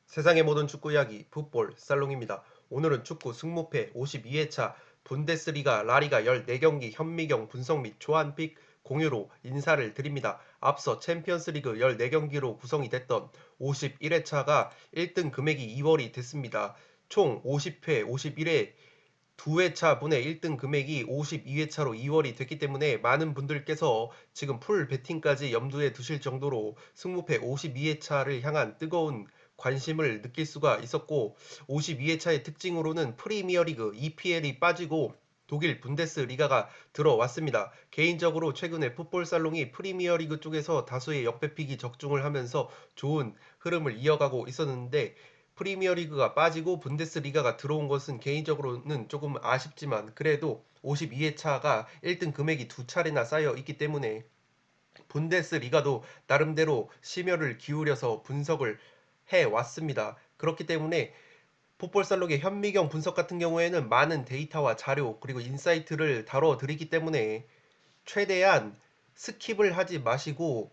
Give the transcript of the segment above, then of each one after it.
세상의 모든 축구 이야기 풋볼 살롱입니다. 오늘은 축구 승무패 52회차 분데스리가 라리가 14경기 현미경 분석 및 초안픽 공유로 인사를 드립니다. 앞서 챔피언스리그 14경기로 구성이 됐던 51회차가 1등 금액이 2월이 됐습니다. 총 50회 51회 2회차 분의 1등 금액이 52회차로 2월이 됐기 때문에 많은 분들께서 지금 풀 베팅까지 염두에 두실 정도로 승무패 52회차를 향한 뜨거운 관심을 느낄 수가 있었고, 52회차의 특징으로는 프리미어리그 EPL이 빠지고 독일 분데스리가가 들어왔습니다. 개인적으로 최근에 풋볼살롱이 프리미어리그 쪽에서 다수의 역배픽이 적중을 하면서 좋은 흐름을 이어가고 있었는데, 프리미어리그가 빠지고 분데스리가가 들어온 것은 개인적으로는 조금 아쉽지만, 그래도 52회차가 1등 금액이 두 차례나 쌓여 있기 때문에 분데스리가도 나름대로 심혈을 기울여서 분석을 해 왔습니다. 그렇기 때문에 풋볼살록의 현미경 분석 같은 경우에는 많은 데이터와 자료 그리고 인사이트를 다뤄드리기 때문에 최대한 스킵을 하지 마시고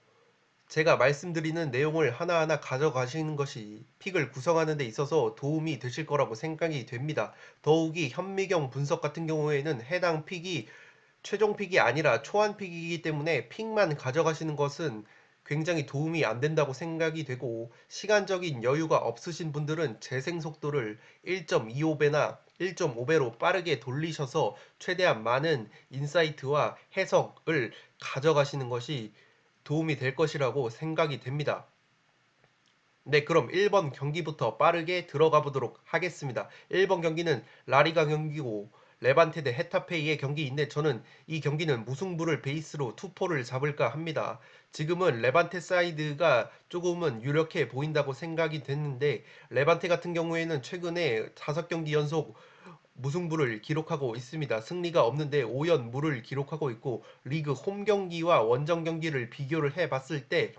제가 말씀드리는 내용을 하나하나 가져가시는 것이 픽을 구성하는 데 있어서 도움이 되실 거라고 생각이 됩니다. 더욱이 현미경 분석 같은 경우에는 해당 픽이 최종 픽이 아니라 초안 픽이기 때문에 픽만 가져가시는 것은 굉장히 도움이 안 된다고 생각이 되고, 시간적인 여유가 없으신 분들은 재생 속도를 1.25배나 1.5배로 빠르게 돌리셔서 최대한 많은 인사이트와 해석을 가져가시는 것이 도움이 될 것이라고 생각이 됩니다. 네, 그럼 1번 경기부터 빠르게 들어가 보도록 하겠습니다. 1번 경기는 라리가 경기고 레반테 대 헤타페이의 경기인데, 저는 이 경기는 무승부를 베이스로 투포를 잡을까 합니다. 지금은 레반테 사이드가 조금은 유력해 보인다고 생각이 됐는데, 레반테 같은 경우에는 최근에 5경기 연속 무승부를 기록하고 있습니다. 승리가 없는데 5연무를 기록하고 있고, 리그 홈 경기와 원정 경기를 비교를 해봤을 때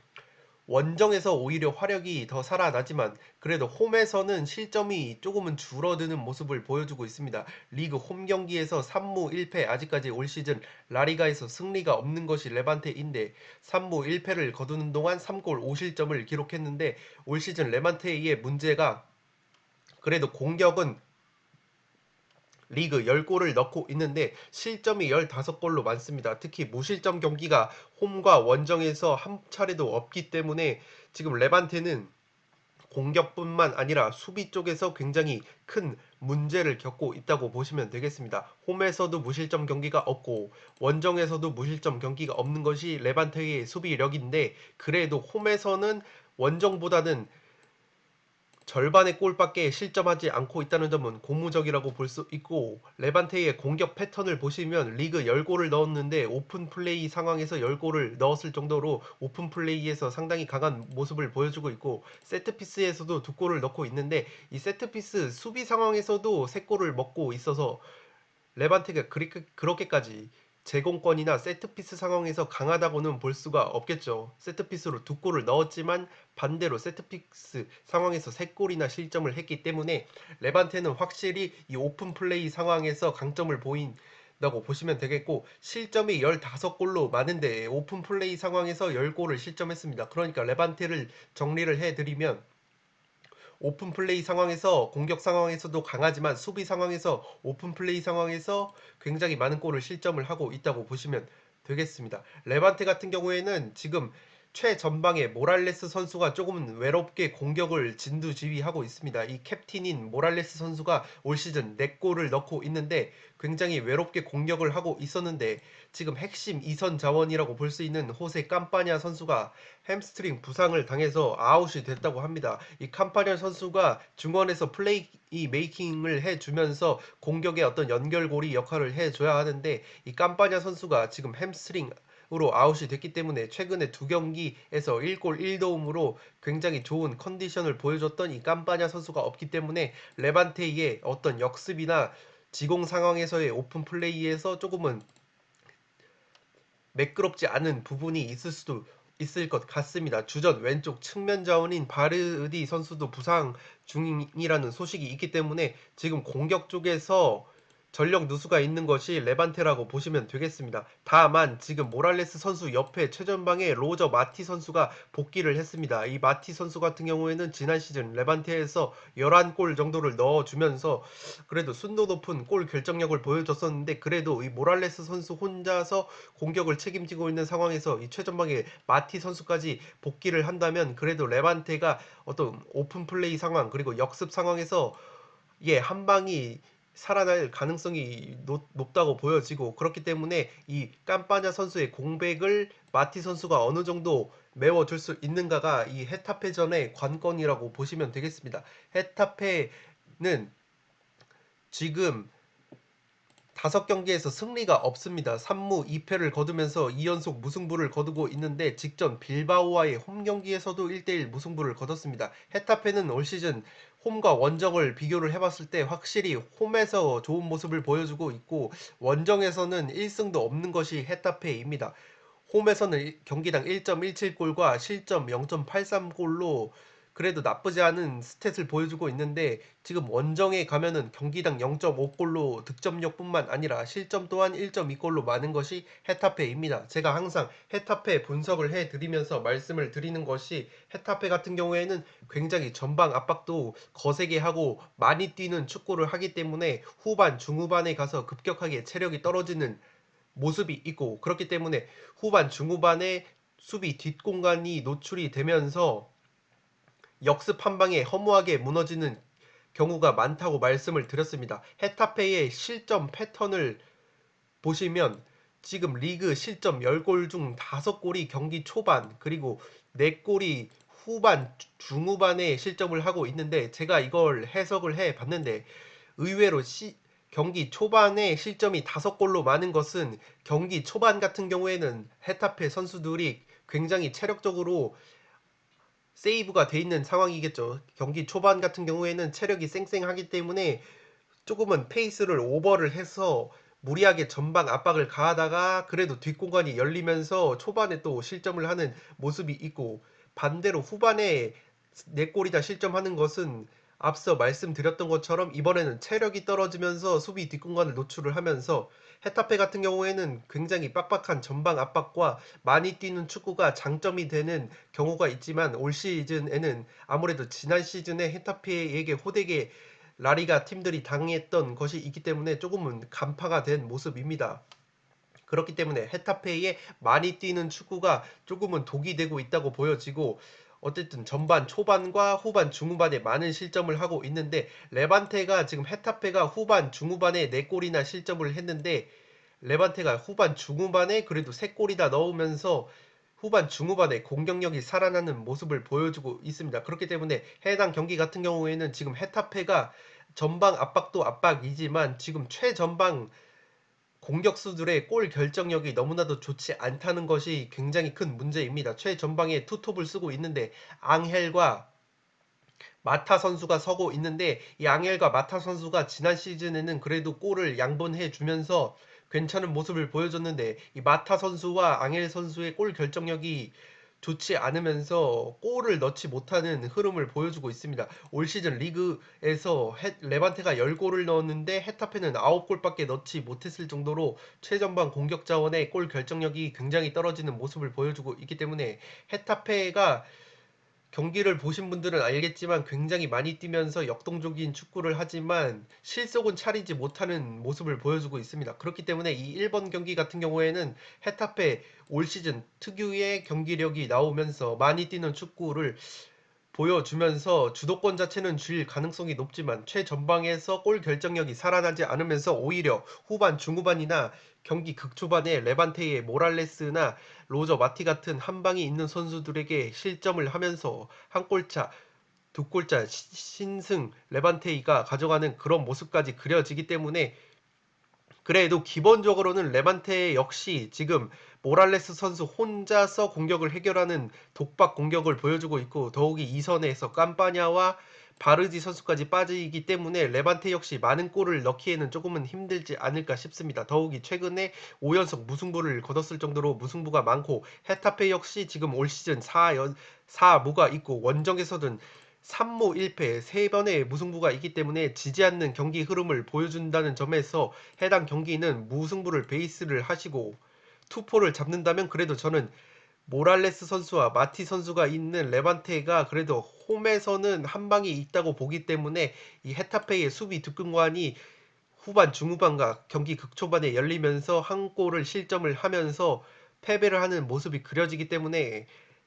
원정에서 오히려 화력이 더 살아나지만 그래도 홈에서는 실점이 조금은 줄어드는 모습을 보여주고 있습니다. 리그 홈 경기에서 3무 1패, 아직까지 올 시즌 라리가에서 승리가 없는 것이 레반테인데 3무 1패를 거두는 동안 3골 5실점을 기록했는데, 올 시즌 레반테의 문제가 그래도 공격은 리그 10골을 넣고 있는데 실점이 15골로 많습니다. 특히 무실점 경기가 홈과 원정에서 한 차례도 없기 때문에 지금 레반테는 공격뿐만 아니라 수비 쪽에서 굉장히 큰 문제를 겪고 있다고 보시면 되겠습니다. 홈에서도 무실점 경기가 없고 원정에서도 무실점 경기가 없는 것이 레반테의 수비력인데, 그래도 홈에서는 원정보다는 절반의 골밖에 실점하지 않고 있다는 점은 고무적이라고 볼 수 있고, 레반테의 공격 패턴을 보시면 리그 10골을 넣었는데 오픈 플레이 상황에서 10골을 넣었을 정도로 오픈 플레이에서 상당히 강한 모습을 보여주고 있고, 세트피스에서도 2골을 넣고 있는데 이 세트피스 수비 상황에서도 3골을 먹고 있어서 레반테가 그렇게까지 제공권이나 세트피스 상황에서 강하다고는 볼 수가 없겠죠. 세트피스로 2골을 넣었지만 반대로 세트피스 상황에서 3골이나 실점을 했기 때문에 레반테는 확실히 이 오픈 플레이 상황에서 강점을 보인다고 보시면 되겠고, 실점이 15골로 많은데 오픈 플레이 상황에서 10골을 실점했습니다. 그러니까 레반테를 정리를 해드리면, 오픈 플레이 상황에서 공격 상황에서도 강하지만 수비 상황에서 오픈 플레이 상황에서 굉장히 많은 골을 실점을 하고 있다고 보시면 되겠습니다. 레반테 같은 경우에는 지금 최전방에 모랄레스 선수가 조금은 외롭게 공격을 진두지휘하고 있습니다. 이 캡틴인 모랄레스 선수가 올 시즌 4골을 넣고 있는데 굉장히 외롭게 공격을 하고 있었는데, 지금 핵심 2선 자원이라고 볼 수 있는 호세 깜파냐 선수가 햄스트링 부상을 당해서 아웃이 됐다고 합니다. 이 캄파냐 선수가 중원에서 플레이 메이킹을 해주면서 공격의 어떤 연결고리 역할을 해줘야 하는데, 이 깜파냐 선수가 지금 햄스트링으로 아웃이 됐기 때문에 최근에 2경기에서 1골 1도움으로 굉장히 좋은 컨디션을 보여줬던 이 깜파냐 선수가 없기 때문에 레반테의 어떤 역습이나 지공 상황에서의 오픈 플레이에서 조금은 매끄럽지 않은 부분이 있을 수도 있을 것 같습니다. 주전 왼쪽 측면 자원인 바르디 선수도 부상 중이라는 소식이 있기 때문에 지금 공격 쪽에서 전력 누수가 있는 것이 레반테라고 보시면 되겠습니다. 다만 지금 모랄레스 선수 옆에 최전방에 로저 마티 선수가 복귀를 했습니다. 이 마티 선수 같은 경우에는 지난 시즌 레반테에서 11골 정도를 넣어주면서 그래도 순도 높은 골 결정력을 보여줬었는데, 그래도 이 모랄레스 선수 혼자서 공격을 책임지고 있는 상황에서 이 최전방에 마티 선수까지 복귀를 한다면 그래도 레반테가 어떤 오픈 플레이 상황 그리고 역습 상황에서 한 방이 살아날 가능성이 높다고 보여지고, 그렇기 때문에 이 깜빠냐 선수의 공백을 마티 선수가 어느 정도 메워줄 수 있는가가 이 헤타페전의 관건이라고 보시면 되겠습니다. 헤타페는 지금 5경기에서 승리가 없습니다. 3무 2패를 거두면서 2연속 무승부를 거두고 있는데, 직전 빌바오와의 홈 경기에서도 1대1 무승부를 거뒀습니다. 헤타페는 올 시즌 홈과 원정을 비교를 해봤을 때 확실히 홈에서 좋은 모습을 보여주고 있고, 원정에서는 1승도 없는 것이 헤타페입니다. 홈에서는 경기당 1.17골과 실점 0.83골로 그래도 나쁘지 않은 스탯을 보여주고 있는데, 지금 원정에 가면은 경기당 0.5골로 득점력뿐만 아니라 실점 또한 1.2골로 많은 것이 헤타페입니다. 제가 항상 헤타페 분석을 해드리면서 말씀을 드리는 것이, 헤타페 같은 경우에는 굉장히 전방 압박도 거세게 하고 많이 뛰는 축구를 하기 때문에 후반 중후반에 가서 급격하게 체력이 떨어지는 모습이 있고, 그렇기 때문에 후반 중후반에 수비 뒷공간이 노출이 되면서 역습 한 방에 허무하게 무너지는 경우가 많다고 말씀을 드렸습니다. 헤타페의 실점 패턴을 보시면 지금 리그 실점 10골 중 5골이 경기 초반, 그리고 4골이 후반 중후반에 실점을 하고 있는데, 제가 이걸 해석을 해 봤는데 의외로 경기 초반에 실점이 5골로 많은 것은, 경기 초반 같은 경우에는 헤타페 선수들이 굉장히 체력적으로 세이브가 돼 있는 상황이겠죠. 경기 초반 같은 경우에는 체력이 쌩쌩하기 때문에 조금은 페이스를 오버를 해서 무리하게 전방 압박을 가하다가 그래도 뒷공간이 열리면서 초반에 또 실점을 하는 모습이 있고, 반대로 후반에 4골이다 실점하는 것은 앞서 말씀드렸던 것처럼 이번에는 체력이 떨어지면서 수비 뒷공간을 노출을 하면서, 헤타페 같은 경우에는 굉장히 빡빡한 전방 압박과 많이 뛰는 축구가 장점이 되는 경우가 있지만, 올 시즌에는 아무래도 지난 시즌에 헤타페에게 호되게 라리가 팀들이 당했던 것이 있기 때문에 조금은 간파가 된 모습입니다. 그렇기 때문에 헤타페의 많이 뛰는 축구가 조금은 독이 되고 있다고 보여지고, 어쨌든 전반 초반과 후반 중후반에 많은 실점을 하고 있는데, 레반테가 지금 헤타페가 후반 중후반에 4골이나 실점을 했는데, 레반테가 후반 중후반에 그래도 3골이다 넣으면서 후반 중후반에 공격력이 살아나는 모습을 보여주고 있습니다. 그렇기 때문에 해당 경기 같은 경우에는 지금 헤타페가 전방 압박도 압박이지만 지금 최전방 공격수들의 골 결정력이 너무나도 좋지 않다는 것이 굉장히 큰 문제입니다. 최전방에 투톱을 쓰고 있는데 앙헬과 마타 선수가 서고 있는데, 이 앙헬과 마타 선수가 지난 시즌에는 그래도 골을 양분해 주면서 괜찮은 모습을 보여줬는데, 이 마타 선수와 앙헬 선수의 골 결정력이 좋지 않으면서 골을 넣지 못하는 흐름을 보여주고 있습니다. 올 시즌 리그에서 레반테가 10골을 넣었는데 헤타페는 9골밖에 넣지 못했을 정도로 최전방 공격 자원의 골 결정력이 굉장히 떨어지는 모습을 보여주고 있기 때문에, 헤타페가 경기를 보신 분들은 알겠지만 굉장히 많이 뛰면서 역동적인 축구를 하지만 실속은 차리지 못하는 모습을 보여주고 있습니다. 그렇기 때문에 이 1번 경기 같은 경우에는 헤타페 올 시즌 특유의 경기력이 나오면서 많이 뛰는 축구를 보여주면서 주도권 자체는 줄 가능성이 높지만 최전방에서 골 결정력이 살아나지 않으면서 오히려 후반 중후반이나 경기 극초반에 레반테의 모랄레스나 로저 마티 같은 한방이 있는 선수들에게 실점을 하면서 한 골차, 두 골차 신승 레반테이가 가져가는 그런 모습까지 그려지기 때문에, 그래도 기본적으로는 레반테 역시 지금 모랄레스 선수 혼자서 공격을 해결하는 독박 공격을 보여주고 있고, 더욱이 이선에서 깜파냐와 바르지 선수까지 빠지기 때문에 레반테 역시 많은 골을 넣기에는 조금은 힘들지 않을까 싶습니다. 더욱이 최근에 5연속 무승부를 거뒀을 정도로 무승부가 많고, 헤타페 역시 지금 올 시즌 4무가 있고 원정에서는 3무 1패 3번의 무승부가 있기 때문에 지지 않는 경기 흐름을 보여준다는 점에서 해당 경기는 무승부를 베이스를 하시고 투포를 잡는다면 그래도 저는 모랄레스 선수와 마티 선수가 있는 레반테가 그래도 홈에서는 한 방이 있다고 보기 때문에 이 헤타페의 수비 득점관이 후반 중후반과 경기 극초반에 열리면서 한 골을 실점을 하면서 패배를 하는 모습이 그려지기 때문에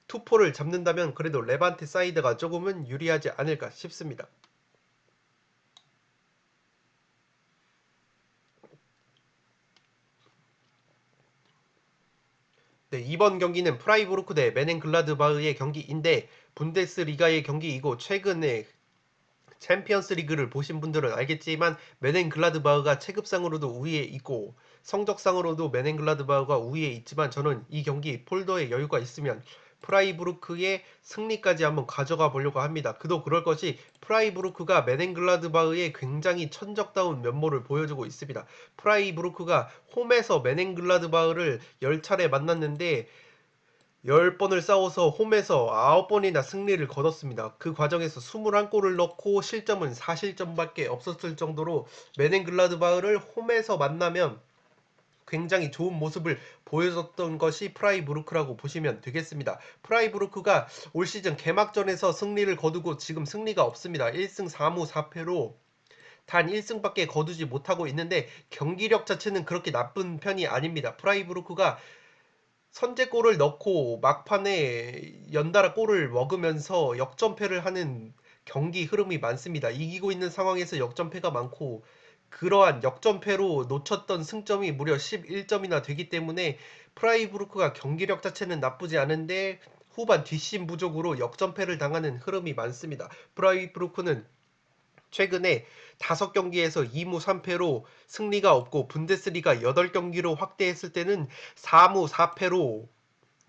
투포를 잡는다면 그래도 레반테 사이드가 조금은 유리하지 않을까 싶습니다. 네, 이번 경기는 프라이부르크 대 메넨글라드바흐의 경기인데 분데스리가의 경기이고 최근에 챔피언스 리그를 보신 분들은 알겠지만 메넨글라드바흐가 체급상으로도 우위에 있고 성적상으로도 메넨글라드바흐가 우위에 있지만 저는 이 경기 폴더에 여유가 있으면 프라이부르크의 승리까지 한번 가져가 보려고 합니다. 그도 그럴 것이 프라이부르크가 메넨글라드바흐의 굉장히 천적다운 면모를 보여주고 있습니다. 프라이부르크가 홈에서 메넨글라드바흐를 10차례 만났는데 10번을 싸워서 홈에서 9번이나 승리를 거뒀습니다. 그 과정에서 21골을 넣고 실점은 4실점밖에 없었을 정도로 메넨글라드바흐를 홈에서 만나면 굉장히 좋은 모습을 보여줬던 것이 프라이부르크라고 보시면 되겠습니다. 프라이부르크가 올 시즌 개막전에서 승리를 거두고 지금 승리가 없습니다. 1승 4무 4패로 단 1승밖에 거두지 못하고 있는데 경기력 자체는 그렇게 나쁜 편이 아닙니다. 프라이부르크가 선제골을 넣고 막판에 연달아 골을 먹으면서 역전패를 하는 경기 흐름이 많습니다. 이기고 있는 상황에서 역전패가 많고 그러한 역전패로 놓쳤던 승점이 무려 11점이나 되기 때문에 프라이부르크가 경기력 자체는 나쁘지 않은데 후반 뒷심 부족으로 역전패를 당하는 흐름이 많습니다. 프라이부르크는 최근에 5경기에서 2무 3패로 승리가 없고 분데스리가 8경기로 확대했을 때는 4무 4패로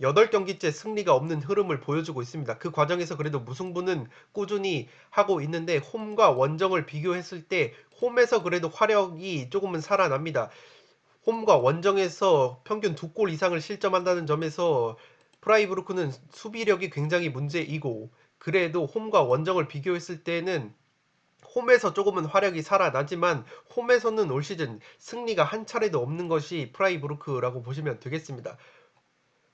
8경기째 승리가 없는 흐름을 보여주고 있습니다. 그 과정에서 그래도 무승부는 꾸준히 하고 있는데 홈과 원정을 비교했을 때 홈에서 그래도 화력이 조금은 살아납니다. 홈과 원정에서 평균 2골 이상을 실점한다는 점에서 프라이부르크는 수비력이 굉장히 문제이고 그래도 홈과 원정을 비교했을 때는 홈에서 조금은 화력이 살아나지만 홈에서는 올 시즌 승리가 한 차례도 없는 것이 프라이부르크라고 보시면 되겠습니다.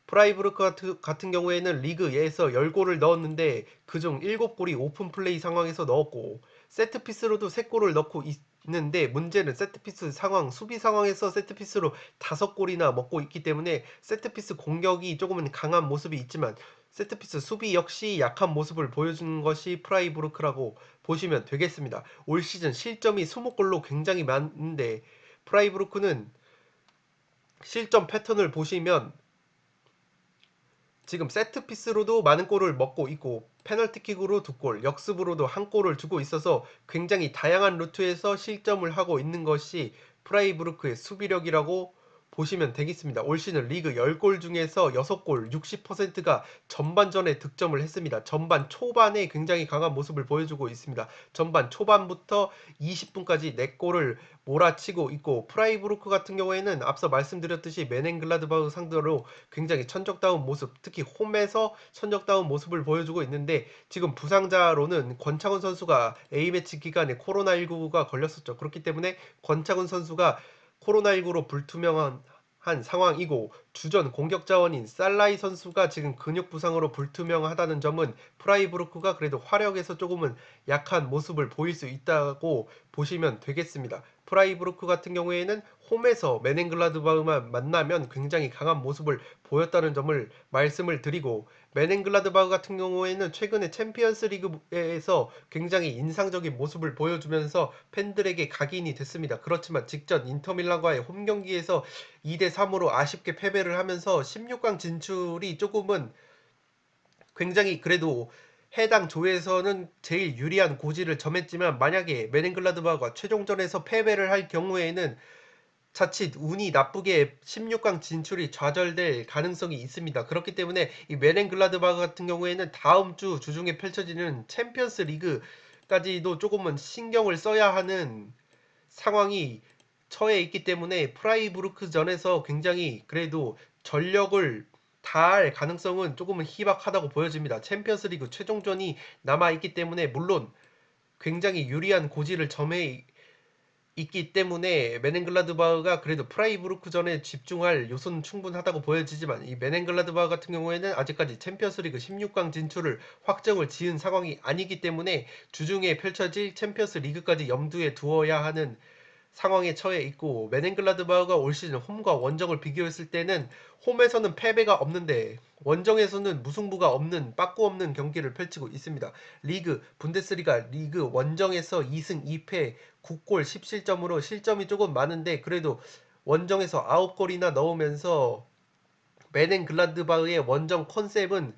프라이부르크 같은 경우에는 리그 예에서 10골을 넣었는데 그중 7골이 오픈플레이 상황에서 넣었고 세트피스로도 3골을 넣고 있는데 문제는 세트피스 상황, 수비 상황에서 세트피스로 5골이나 먹고 있기 때문에 세트피스 공격이 조금은 강한 모습이 있지만 세트피스 수비 역시 약한 모습을 보여주는 것이 프라이부르크라고 보시면 되겠습니다. 올 시즌 실점이 20골로 굉장히 많은데 프라이부르크는 실점 패턴을 보시면 지금 세트피스로도 많은 골을 먹고 있고 페널티킥으로 2골, 역습으로도 1골을 주고 있어서 굉장히 다양한 루트에서 실점을 하고 있는 것이 프라이부르크의 수비력이라고 보시면 되겠습니다. 올 시즌 리그 10골 중에서 6골, 60%가 전반전에 득점을 했습니다. 전반 초반에 굉장히 강한 모습을 보여주고 있습니다. 전반 초반부터 20분까지 4골을 몰아치고 있고 프라이부르크 같은 경우에는 앞서 말씀드렸듯이 메넨글라드바흐 상대로 굉장히 천적다운 모습, 특히 홈에서 천적다운 모습을 보여주고 있는데 지금 부상자로는 권창훈 선수가 A매치 기간에 코로나19가 걸렸었죠. 그렇기 때문에 권창훈 선수가 코로나19로 불투명한 상황이고 주전 공격 자원인 살라이 선수가 지금 근육 부상으로 불투명하다는 점은 프라이부르크가 그래도 화력에서 조금은 약한 모습을 보일 수 있다고 보시면 되겠습니다. 프라이부르크 같은 경우에는 홈에서 메넨글라드바흐만 만나면 굉장히 강한 모습을 보였다는 점을 말씀을 드리고 메넨글라드바흐 같은 경우에는 최근에 챔피언스 리그에서 굉장히 인상적인 모습을 보여주면서 팬들에게 각인이 됐습니다. 그렇지만 직전 인터밀란과의 홈 경기에서 2대3으로 아쉽게 패배를 하면서 16강 진출이 조금은 굉장히 그래도 해당 조에서는 제일 유리한 고지를 점했지만 만약에 메넨글라드바흐가 최종전에서 패배를 할 경우에는 자칫 운이 나쁘게 16강 진출이 좌절될 가능성이 있습니다. 그렇기 때문에 이 메넨글라드바흐 같은 경우에는 다음 주 주중에 펼쳐지는 챔피언스 리그까지도 조금은 신경을 써야 하는 상황이 처해 있기 때문에 프라이부르크 전에서 굉장히 그래도 전력을 닿을 가능성은 조금은 희박하다고 보여집니다. 챔피언스리그 최종전이 남아있기 때문에 물론 굉장히 유리한 고지를 점해 있기 때문에 메넨글라드바흐가 그래도 프라이부르크전에 집중할 요소는 충분하다고 보여지지만 이 메넨글라드바흐 같은 경우에는 아직까지 챔피언스리그 16강 진출을 확정을 지은 상황이 아니기 때문에 주중에 펼쳐질 챔피언스리그까지 염두에 두어야 하는 상황에 처해 있고, 메넨글라드바흐가 올 시즌 홈과 원정을 비교했을 때는 홈에서는 패배가 없는데 원정에서는 무승부가 없는 빠꾸 없는 경기를 펼치고 있습니다. 리그 분데스리가 리그 원정에서 2승 2패 9골 17점으로 실점이 조금 많은데 그래도 원정에서 9골이나 넣으면서 메넨글라드바흐의 원정 컨셉은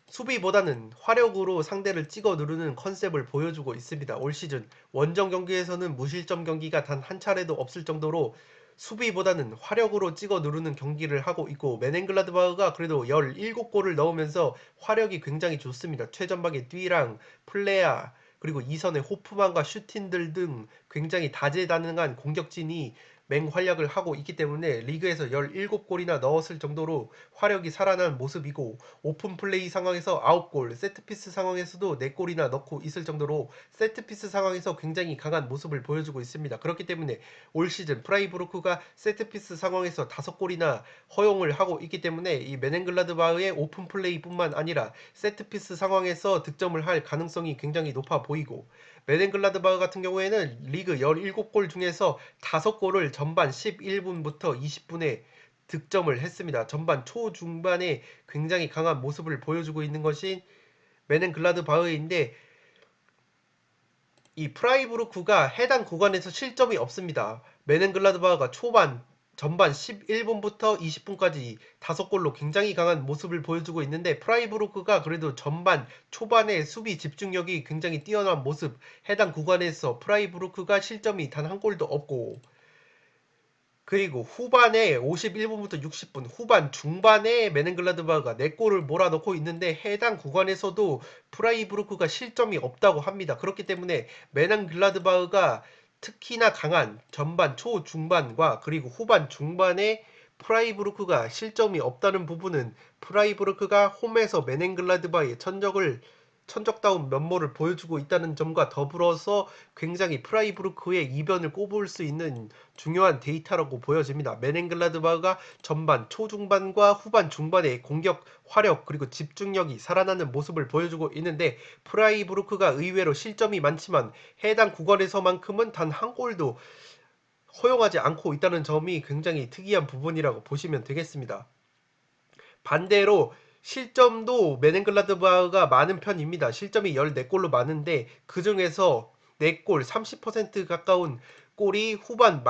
수비보다는 화력으로 상대를 찍어 누르는 컨셉을 보여주고 있습니다. 올 시즌 원정 경기에서는 무실점 경기가 단 한 차례도 없을 정도로 수비보다는 화력으로 찍어 누르는 경기를 하고 있고, 메넨글라드바흐가 그래도 17골을 넣으면서 화력이 굉장히 좋습니다. 최전방의 띠랑 플레아 그리고 이선의 호프만과 슈틴들 등 굉장히 다재다능한 공격진이 맹활약을 하고 있기 때문에 리그에서 17골이나 넣었을 정도로 화력이 살아난 모습이고, 오픈 플레이 상황에서 9골, 세트피스 상황에서도 4골이나 넣고 있을 정도로 세트피스 상황에서 굉장히 강한 모습을 보여주고 있습니다. 그렇기 때문에 올 시즌 프라이부르크가 세트피스 상황에서 5골이나 허용을 하고 있기 때문에 이 메넨글라드바흐의 오픈 플레이뿐만 아니라 세트피스 상황에서 득점을 할 가능성이 굉장히 높아 보이고, 메넨글라드바흐 같은 경우에는 리그 17골 중에서 5골을 전반 11분부터 20분에 득점을 했습니다. 전반 초중반에 굉장히 강한 모습을 보여주고 있는 것이 메넨글라드바흐인데, 이 프라이부르크가 해당 구간에서 실점이 없습니다. 메넨글라드바흐가 전반 11분부터 20분까지 5골로 굉장히 강한 모습을 보여주고 있는데, 프라이부르크가 그래도 전반 초반에 수비 집중력이 굉장히 뛰어난 모습, 해당 구간에서 프라이부르크가 실점이 단 한 골도 없고, 그리고 후반에 51분부터 60분 후반 중반에 메넨글라드바흐가 4골을 몰아넣고 있는데 해당 구간에서도 프라이부르크가 실점이 없다고 합니다. 그렇기 때문에 메넨글라드바흐가 특히나 강한 전반 초중반과 그리고 후반 중반에 프라이부르크가 실점이 없다는 부분은 프라이부르크가 홈에서 메넨글라드바흐의 천적다운 면모를 보여주고 있다는 점과 더불어서 굉장히 프라이부르크의 이변을 꼽을 수 있는 중요한 데이터라고 보여집니다. 메넨글라드바흐가 전반 초중반과 후반 중반에 공격 화력 그리고 집중력이 살아나는 모습을 보여주고 있는데, 프라이부르크가 의외로 실점이 많지만 해당 구간에서만큼은 단 한 골도 허용하지 않고 있다는 점이 굉장히 특이한 부분이라고 보시면 되겠습니다. 반대로 실점도 메넨글라드바흐가 많은 편입니다. 실점이 14골로 많은데 그중에서 4골 30% 가까운 골이 후반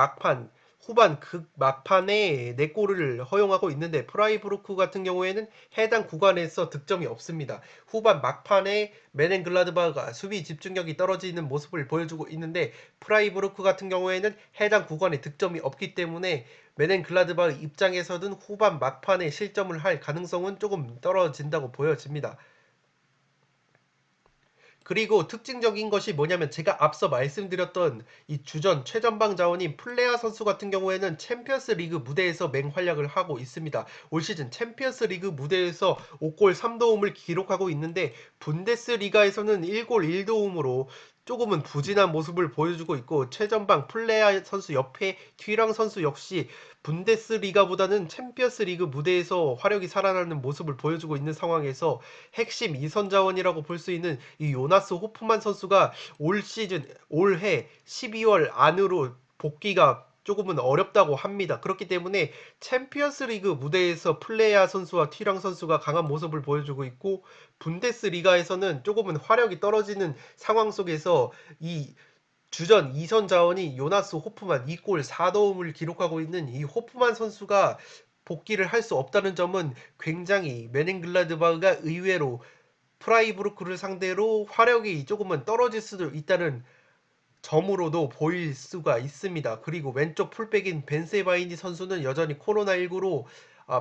극막판에 4골을 허용하고 있는데, 프라이부르크 같은 경우에는 해당 구간에서 득점이 없습니다. 후반 막판에 메넨글라드바흐가 수비 집중력이 떨어지는 모습을 보여주고 있는데, 프라이부르크 같은 경우에는 해당 구간에 득점이 없기 때문에 메넨글라드바흐 입장에서는 후반 막판에 실점을 할 가능성은 조금 떨어진다고 보여집니다. 그리고 특징적인 것이 뭐냐면, 제가 앞서 말씀드렸던 이 주전 최전방 자원인 플레아 선수 같은 경우에는 챔피언스 리그 무대에서 맹활약을 하고 있습니다. 올 시즌 챔피언스 리그 무대에서 5골 3도움을 기록하고 있는데 분데스리가에서는 1골 1도움으로 조금은 부진한 모습을 보여주고 있고, 최전방 플레아 선수 옆에 튀랑 선수 역시 분데스리가보다는 챔피언스 리그 무대에서 화력이 살아나는 모습을 보여주고 있는 상황에서 핵심 2선 자원이라고 볼 수 있는 이 요나스 호프만 선수가 올해 12월 안으로 복귀가 조금은 어렵다고 합니다. 그렇기 때문에 챔피언스 리그 무대에서 플레야 선수와 튀랑 선수가 강한 모습을 보여주고 있고, 분데스리가에서는 조금은 화력이 떨어지는 상황 속에서 이 주전 2선 자원이 요나스 호프만 2골 4도움을 기록하고 있는 이 호프만 선수가 복귀를 할 수 없다는 점은 굉장히 메넨글라드바흐가 의외로 프라이부르크를 상대로 화력이 조금은 떨어질 수도 있다는 점으로도 보일 수가 있습니다. 그리고 왼쪽 풀백인 벤세바이니 선수는 여전히 코로나19로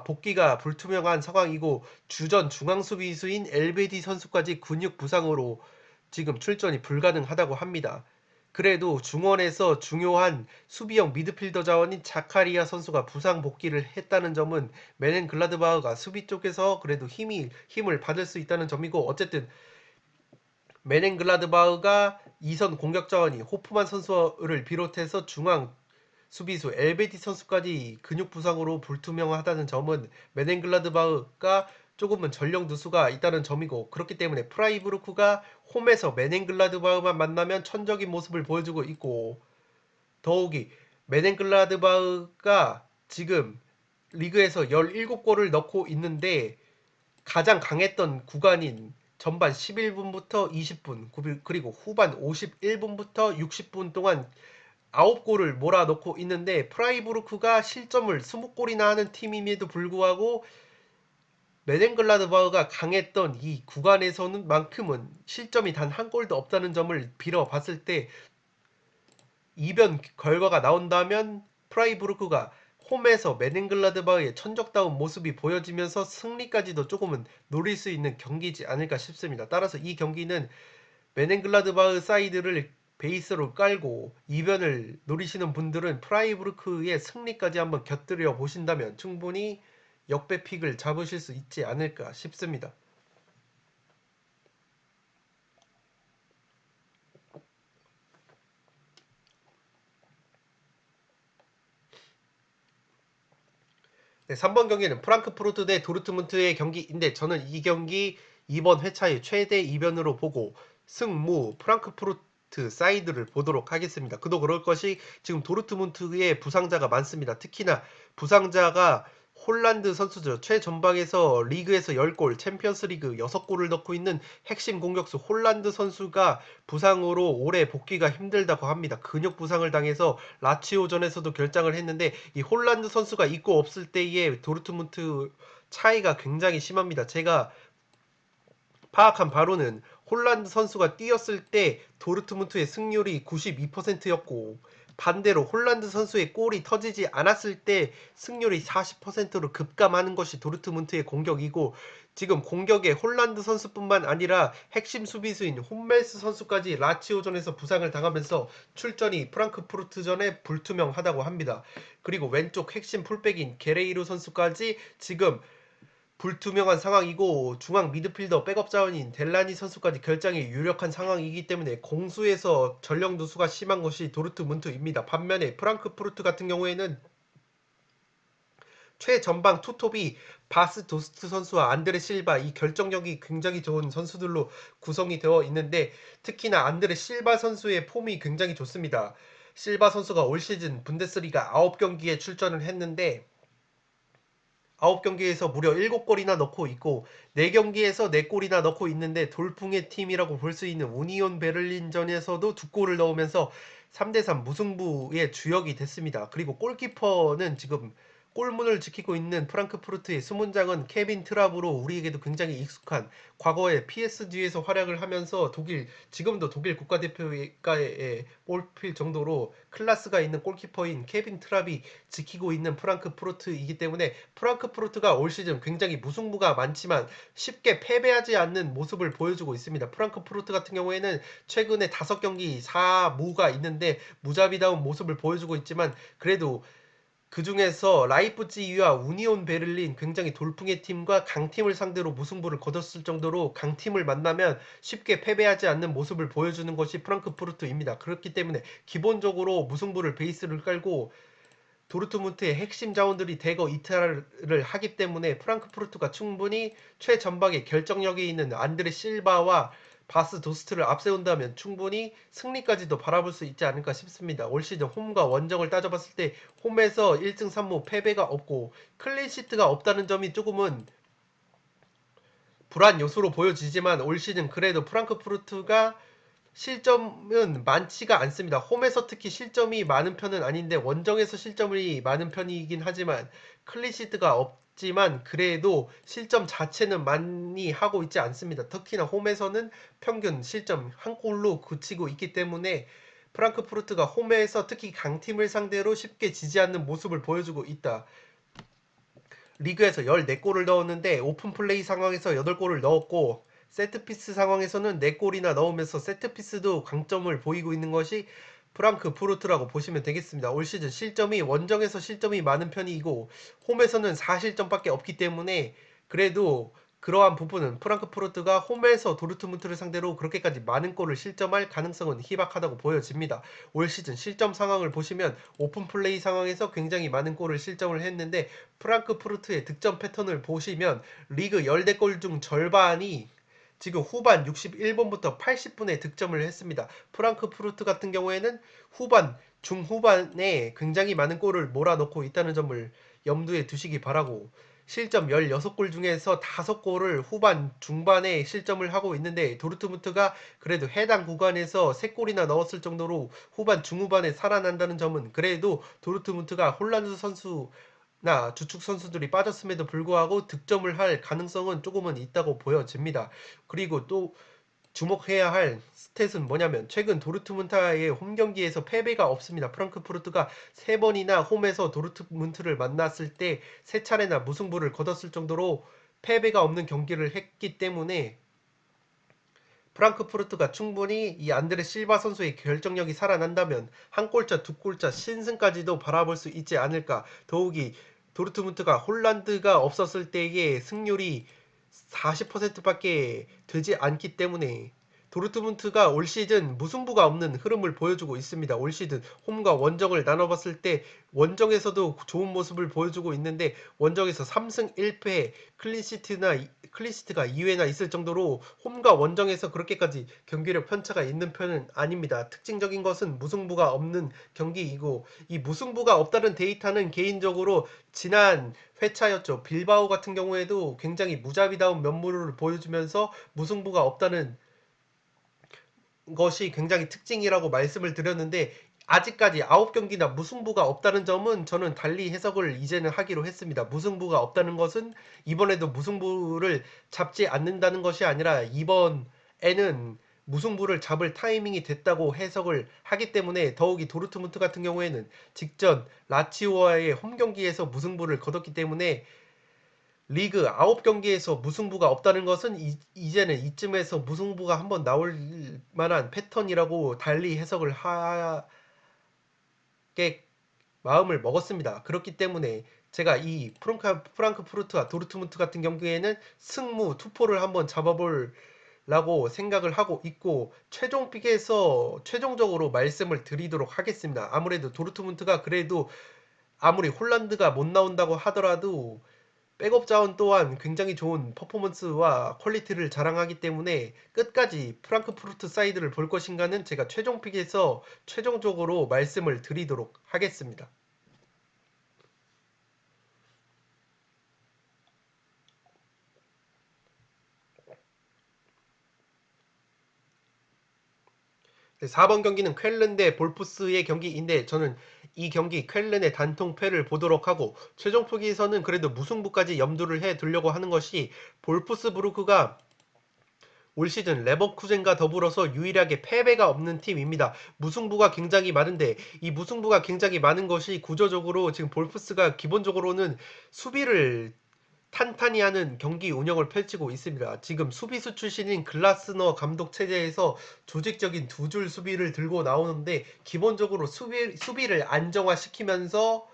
복귀가 불투명한 상황이고, 주전 중앙수비수인 엘베디 선수까지 근육 부상으로 지금 출전이 불가능하다고 합니다. 그래도 중원에서 중요한 수비형 미드필더 자원인 자카리아 선수가 부상 복귀를 했다는 점은 메넨글라드바흐가 수비 쪽에서 그래도 힘을 받을 수 있다는 점이고, 어쨌든 메넨글라드바흐가 2선 공격 자원이 호프만 선수를 비롯해서 중앙 수비수 엘베디 선수까지 근육 부상으로 불투명하다는 점은 메넨글라드바흐가 조금은 전력 누수가 있다는 점이고, 그렇기 때문에 프라이부르크가 홈에서 메넨글라드바흐만 만나면 천적인 모습을 보여주고 있고, 더욱이 메넨글라드바흐가 지금 리그에서 17골을 넣고 있는데 가장 강했던 구간인 전반 11분부터 20분 그리고 후반 51분부터 60분 동안 9골을 몰아넣고 있는데, 프라이부르크가 실점을 20골이나 하는 팀임에도 불구하고 메넨글라드바흐가 강했던 이 구간에서는 만큼은 실점이 단 한 골도 없다는 점을 빌어봤을 때, 이변 결과가 나온다면 프라이부르크가 홈에서 메넨글라드바흐의 천적다운 모습이 보여지면서 승리까지도 조금은 노릴 수 있는 경기지 않을까 싶습니다. 따라서 이 경기는 메넨글라드바흐 사이드를 베이스로 깔고 이변을 노리시는 분들은 프라이부르크의 승리까지 한번 곁들여 보신다면 충분히 역배픽을 잡으실 수 있지 않을까 싶습니다. 네, 3번 경기는 프랑크푸르트 대 도르트문트의 경기인데, 저는 이 경기 이번 회차의 최대 이변으로 보고 승무 프랑크푸르트 사이드를 보도록 하겠습니다. 그도 그럴 것이 지금 도르트문트의 부상자가 많습니다. 특히나 부상자가 홀란드 선수죠. 최전방에서 리그에서 10골, 챔피언스리그 6골을 넣고 있는 핵심 공격수 홀란드 선수가 부상으로 올해 복귀가 힘들다고 합니다. 근육 부상을 당해서 라치오전에서도 결장을 했는데, 이 홀란드 선수가 있고 없을 때의 도르트문트 차이가 굉장히 심합니다. 제가 파악한 바로는 홀란드 선수가 뛰었을 때 도르트문트의 승률이 92%였고, 반대로 홀란드 선수의 골이 터지지 않았을 때 승률이 40%로 급감하는 것이 도르트문트의 공격이고, 지금 공격에 홀란드 선수뿐만 아니라 핵심 수비수인 홈멜스 선수까지 라치오전에서 부상을 당하면서 출전이 프랑크푸르트전에 불투명하다고 합니다. 그리고 왼쪽 핵심 풀백인 게레이루 선수까지 지금 불투명한 상황이고, 중앙 미드필더 백업 자원인 델라니 선수까지 결장이 유력한 상황이기 때문에 공수에서 전력 누수가 심한 것이 도르트문트입니다. 반면에 프랑크푸르트 같은 경우에는 최전방 투톱이 바스 도스트 선수와 안드레 실바, 이 결정력이 굉장히 좋은 선수들로 구성이 되어 있는데, 특히나 안드레 실바 선수의 폼이 굉장히 좋습니다. 실바 선수가 올 시즌 분데스리가 9경기에 출전을 했는데 9경기에서 무려 7골이나 넣고 있고, 4경기에서 4골이나 넣고 있는데 돌풍의 팀이라고 볼 수 있는 우니온 베를린전에서도 2골을 넣으면서 3대3 무승부의 주역이 됐습니다. 그리고 골키퍼는 지금 골문을 지키고 있는 프랑크푸르트의 수문장은 케빈 트라브로 우리에게도 굉장히 익숙한, 과거에 PSG에서 활약을 하면서 지금도 독일 국가대표에 뽑힐 정도로 클래스가 있는 골키퍼인 케빈 트랍이 지키고 있는 프랑크푸르트이기 때문에 프랑크푸르트가 올 시즌 굉장히 무승부가 많지만 쉽게 패배하지 않는 모습을 보여주고 있습니다. 프랑크푸르트 같은 경우에는 최근에 5경기 4무가 있는데 무자비다운 모습을 보여주고 있지만, 그래도 그 중에서 라이프치히와 우니온 베를린, 굉장히 돌풍의 팀과 강팀을 상대로 무승부를 거뒀을 정도로 강팀을 만나면 쉽게 패배하지 않는 모습을 보여주는 것이 프랑크푸르트입니다. 그렇기 때문에 기본적으로 무승부를 베이스를 깔고 도르트문트의 핵심 자원들이 대거 이탈을 하기 때문에 프랑크푸르트가 충분히 최전방에 결정력이 있는 안드레 실바와 바스 도스트를 앞세운다면 충분히 승리까지도 바라볼 수 있지 않을까 싶습니다. 올 시즌 홈과 원정을 따져봤을 때 홈에서 1승 3무 패배가 없고 클린시트가 없다는 점이 조금은 불안 요소로 보여지지만, 올 시즌 그래도 프랑크푸르트가 실점은 많지가 않습니다. 홈에서 특히 실점이 많은 편은 아닌데 원정에서 실점이 많은 편이긴 하지만 클린시트가 없지만 그래도 실점 자체는 많이 하고 있지 않습니다. 특히나 홈에서는 평균 실점 한 골로 그치고 있기 때문에 프랑크푸르트가 홈에서 특히 강팀을 상대로 쉽게 지지 않는 모습을 보여주고 있다. 리그에서 14골을 넣었는데 오픈플레이 상황에서 8골을 넣었고, 세트피스 상황에서는 4골이나 넣으면서 세트피스도 강점을 보이고 있는 것이 프랑크푸르트라고 보시면 되겠습니다. 올 시즌 실점이 원정에서 실점이 많은 편이고 홈에서는 4실점밖에 없기 때문에 그래도 그러한 부분은 프랑크푸르트가 홈에서 도르트문트를 상대로 그렇게까지 많은 골을 실점할 가능성은 희박하다고 보여집니다. 올 시즌 실점 상황을 보시면 오픈 플레이 상황에서 굉장히 많은 골을 실점을 했는데 프랑크푸르트의 득점 패턴을 보시면 리그 10골 중 절반이 지금 후반 61분부터 80분에 득점을 했습니다. 프랑크푸르트 같은 경우에는 후반, 중후반에 굉장히 많은 골을 몰아넣고 있다는 점을 염두에 두시기 바라고 실점 16골 중에서 5골을 후반 중반에 실점을 하고 있는데 도르트문트가 그래도 해당 구간에서 3골이나 넣었을 정도로 후반 중후반에 살아난다는 점은 그래도 도르트문트가 홀란드 선수나 주축 선수들이 빠졌음에도 불구하고 득점을 할 가능성은 조금은 있다고 보여집니다. 그리고 또 주목해야 할 스탯은 뭐냐면 최근 도르트문트의 홈 경기에서 패배가 없습니다. 프랑크푸르트가 3번이나 홈에서 도르트문트를 만났을 때 3차례나 무승부를 거뒀을 정도로 패배가 없는 경기를 했기 때문에 프랑크푸르트가 충분히 이 안드레 실바 선수의 결정력이 살아난다면 한 골차 두 골차 신승까지도 바라볼 수 있지 않을까. 더욱이 도르트문트가 홀란드가 없었을 때의 승률이 40%밖에 되지 않기 때문에 도르트문트가 올 시즌 무승부가 없는 흐름을 보여주고 있습니다. 올 시즌 홈과 원정을 나눠봤을 때 원정에서도 좋은 모습을 보여주고 있는데 원정에서 3승 1패 클린시트가 2회나 있을 정도로 홈과 원정에서 그렇게까지 경기력 편차가 있는 편은 아닙니다. 특징적인 것은 무승부가 없는 경기이고 이 무승부가 없다는 데이터는 개인적으로 지난 회차였죠. 빌바오 같은 경우에도 굉장히 무자비다운 면모를 보여주면서 무승부가 없다는 것이 굉장히 특징이라고 말씀을 드렸는데 아직까지 9경기나 무승부가 없다는 점은 저는 달리 해석을 이제는 하기로 했습니다. 무승부가 없다는 것은 이번에도 무승부를 잡지 않는다는 것이 아니라 이번에는 무승부를 잡을 타이밍이 됐다고 해석을 하기 때문에 더욱이 도르트문트 같은 경우에는 직전 라치오와의 홈 경기에서 무승부를 거뒀기 때문에 리그 9경기에서 무승부가 없다는 것은 이제는 이쯤에서 무승부가 한번 나올 만한 패턴이라고 달리 해석을 하게 마음을 먹었습니다. 그렇기 때문에 제가 이 프랑크푸르트와 도르트문트 같은 경기에는 승무 투포를 한번 잡아보려고 생각을 하고 있고 최종 픽에서 최종적으로 말씀을 드리도록 하겠습니다. 아무래도 도르트문트가 그래도 아무리 홀란드가 못 나온다고 하더라도 백업 자원 또한 굉장히 좋은 퍼포먼스와 퀄리티를 자랑하기 때문에 끝까지 프랑크푸르트 사이드를 볼 것인가는 제가 최종 픽에서 최종적으로 말씀을 드리도록 하겠습니다. 네, 4번 경기는 쾰른 대 볼프스의 경기인데 저는 이 경기 쾰른의 단통패를 보도록 하고 최종 픽에서는 그래도 무승부까지 염두를 해 두려고 하는 것이 볼프스부르크가 올 시즌 레버쿠젠과 더불어서 유일하게 패배가 없는 팀입니다. 무승부가 굉장히 많은데 이 무승부가 굉장히 많은 것이 구조적으로 지금 볼프스가 기본적으로는 수비를 탄탄히 하는 경기 운영을 펼치고 있습니다. 지금 수비수 출신인 글라스너 감독 체제에서 조직적인 두 줄 수비를 들고 나오는데 기본적으로 수비를 안정화시키면서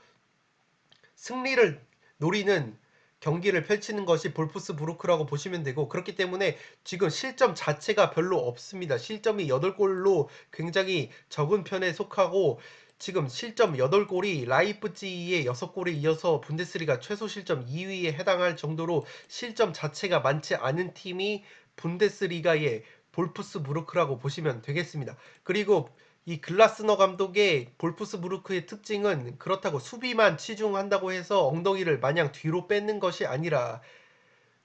승리를 노리는 경기를 펼치는 것이 볼프스부르크라고 보시면 되고 그렇기 때문에 지금 실점 자체가 별로 없습니다. 실점이 8골로 굉장히 적은 편에 속하고 지금 실점 8골이 라이프치히의 6골에 이어서 분데스리가 최소 실점 2위에 해당할 정도로 실점 자체가 많지 않은 팀이 분데스리가의 볼프스부르크라고 보시면 되겠습니다. 그리고 이 글라스너 감독의 볼프스부르크의 특징은 그렇다고 수비만 치중한다고 해서 엉덩이를 마냥 뒤로 뺏는 것이 아니라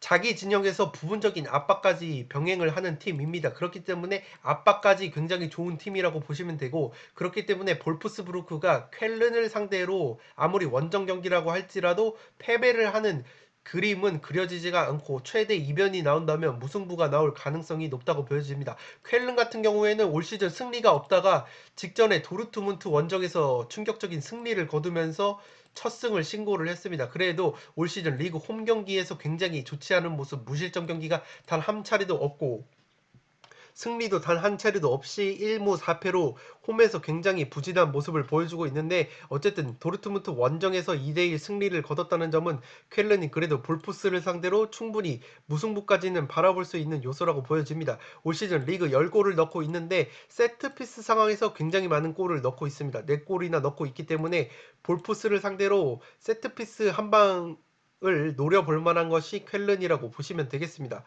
자기 진영에서 부분적인 압박까지 병행을 하는 팀입니다. 그렇기 때문에 압박까지 굉장히 좋은 팀이라고 보시면 되고 그렇기 때문에 볼프스부르크가 쾰른을 상대로 아무리 원정 경기라고 할지라도 패배를 하는 그림은 그려지지가 않고 최대 이변이 나온다면 무승부가 나올 가능성이 높다고 보여집니다. 쾰른 같은 경우에는 올 시즌 승리가 없다가 직전에 도르트문트 원정에서 충격적인 승리를 거두면서 첫 승을 신고를 했습니다. 그래도 올 시즌 리그 홈 경기에서 굉장히 좋지 않은 모습, 무실점 경기가 단 한 차례도 없고 승리도 단 한 차례도 없이 1무 4패로 홈에서 굉장히 부진한 모습을 보여주고 있는데, 어쨌든 도르트문트 원정에서 2대1 승리를 거뒀다는 점은 쾰른이 그래도 볼프스를 상대로 충분히 무승부까지는 바라볼 수 있는 요소라고 보여집니다. 올 시즌 리그 10골을 넣고 있는데 세트피스 상황에서 굉장히 많은 골을 넣고 있습니다. 4골이나 넣고 있기 때문에 볼프스를 상대로 세트피스 한 방을 노려볼 만한 것이 쾰른이라고 보시면 되겠습니다.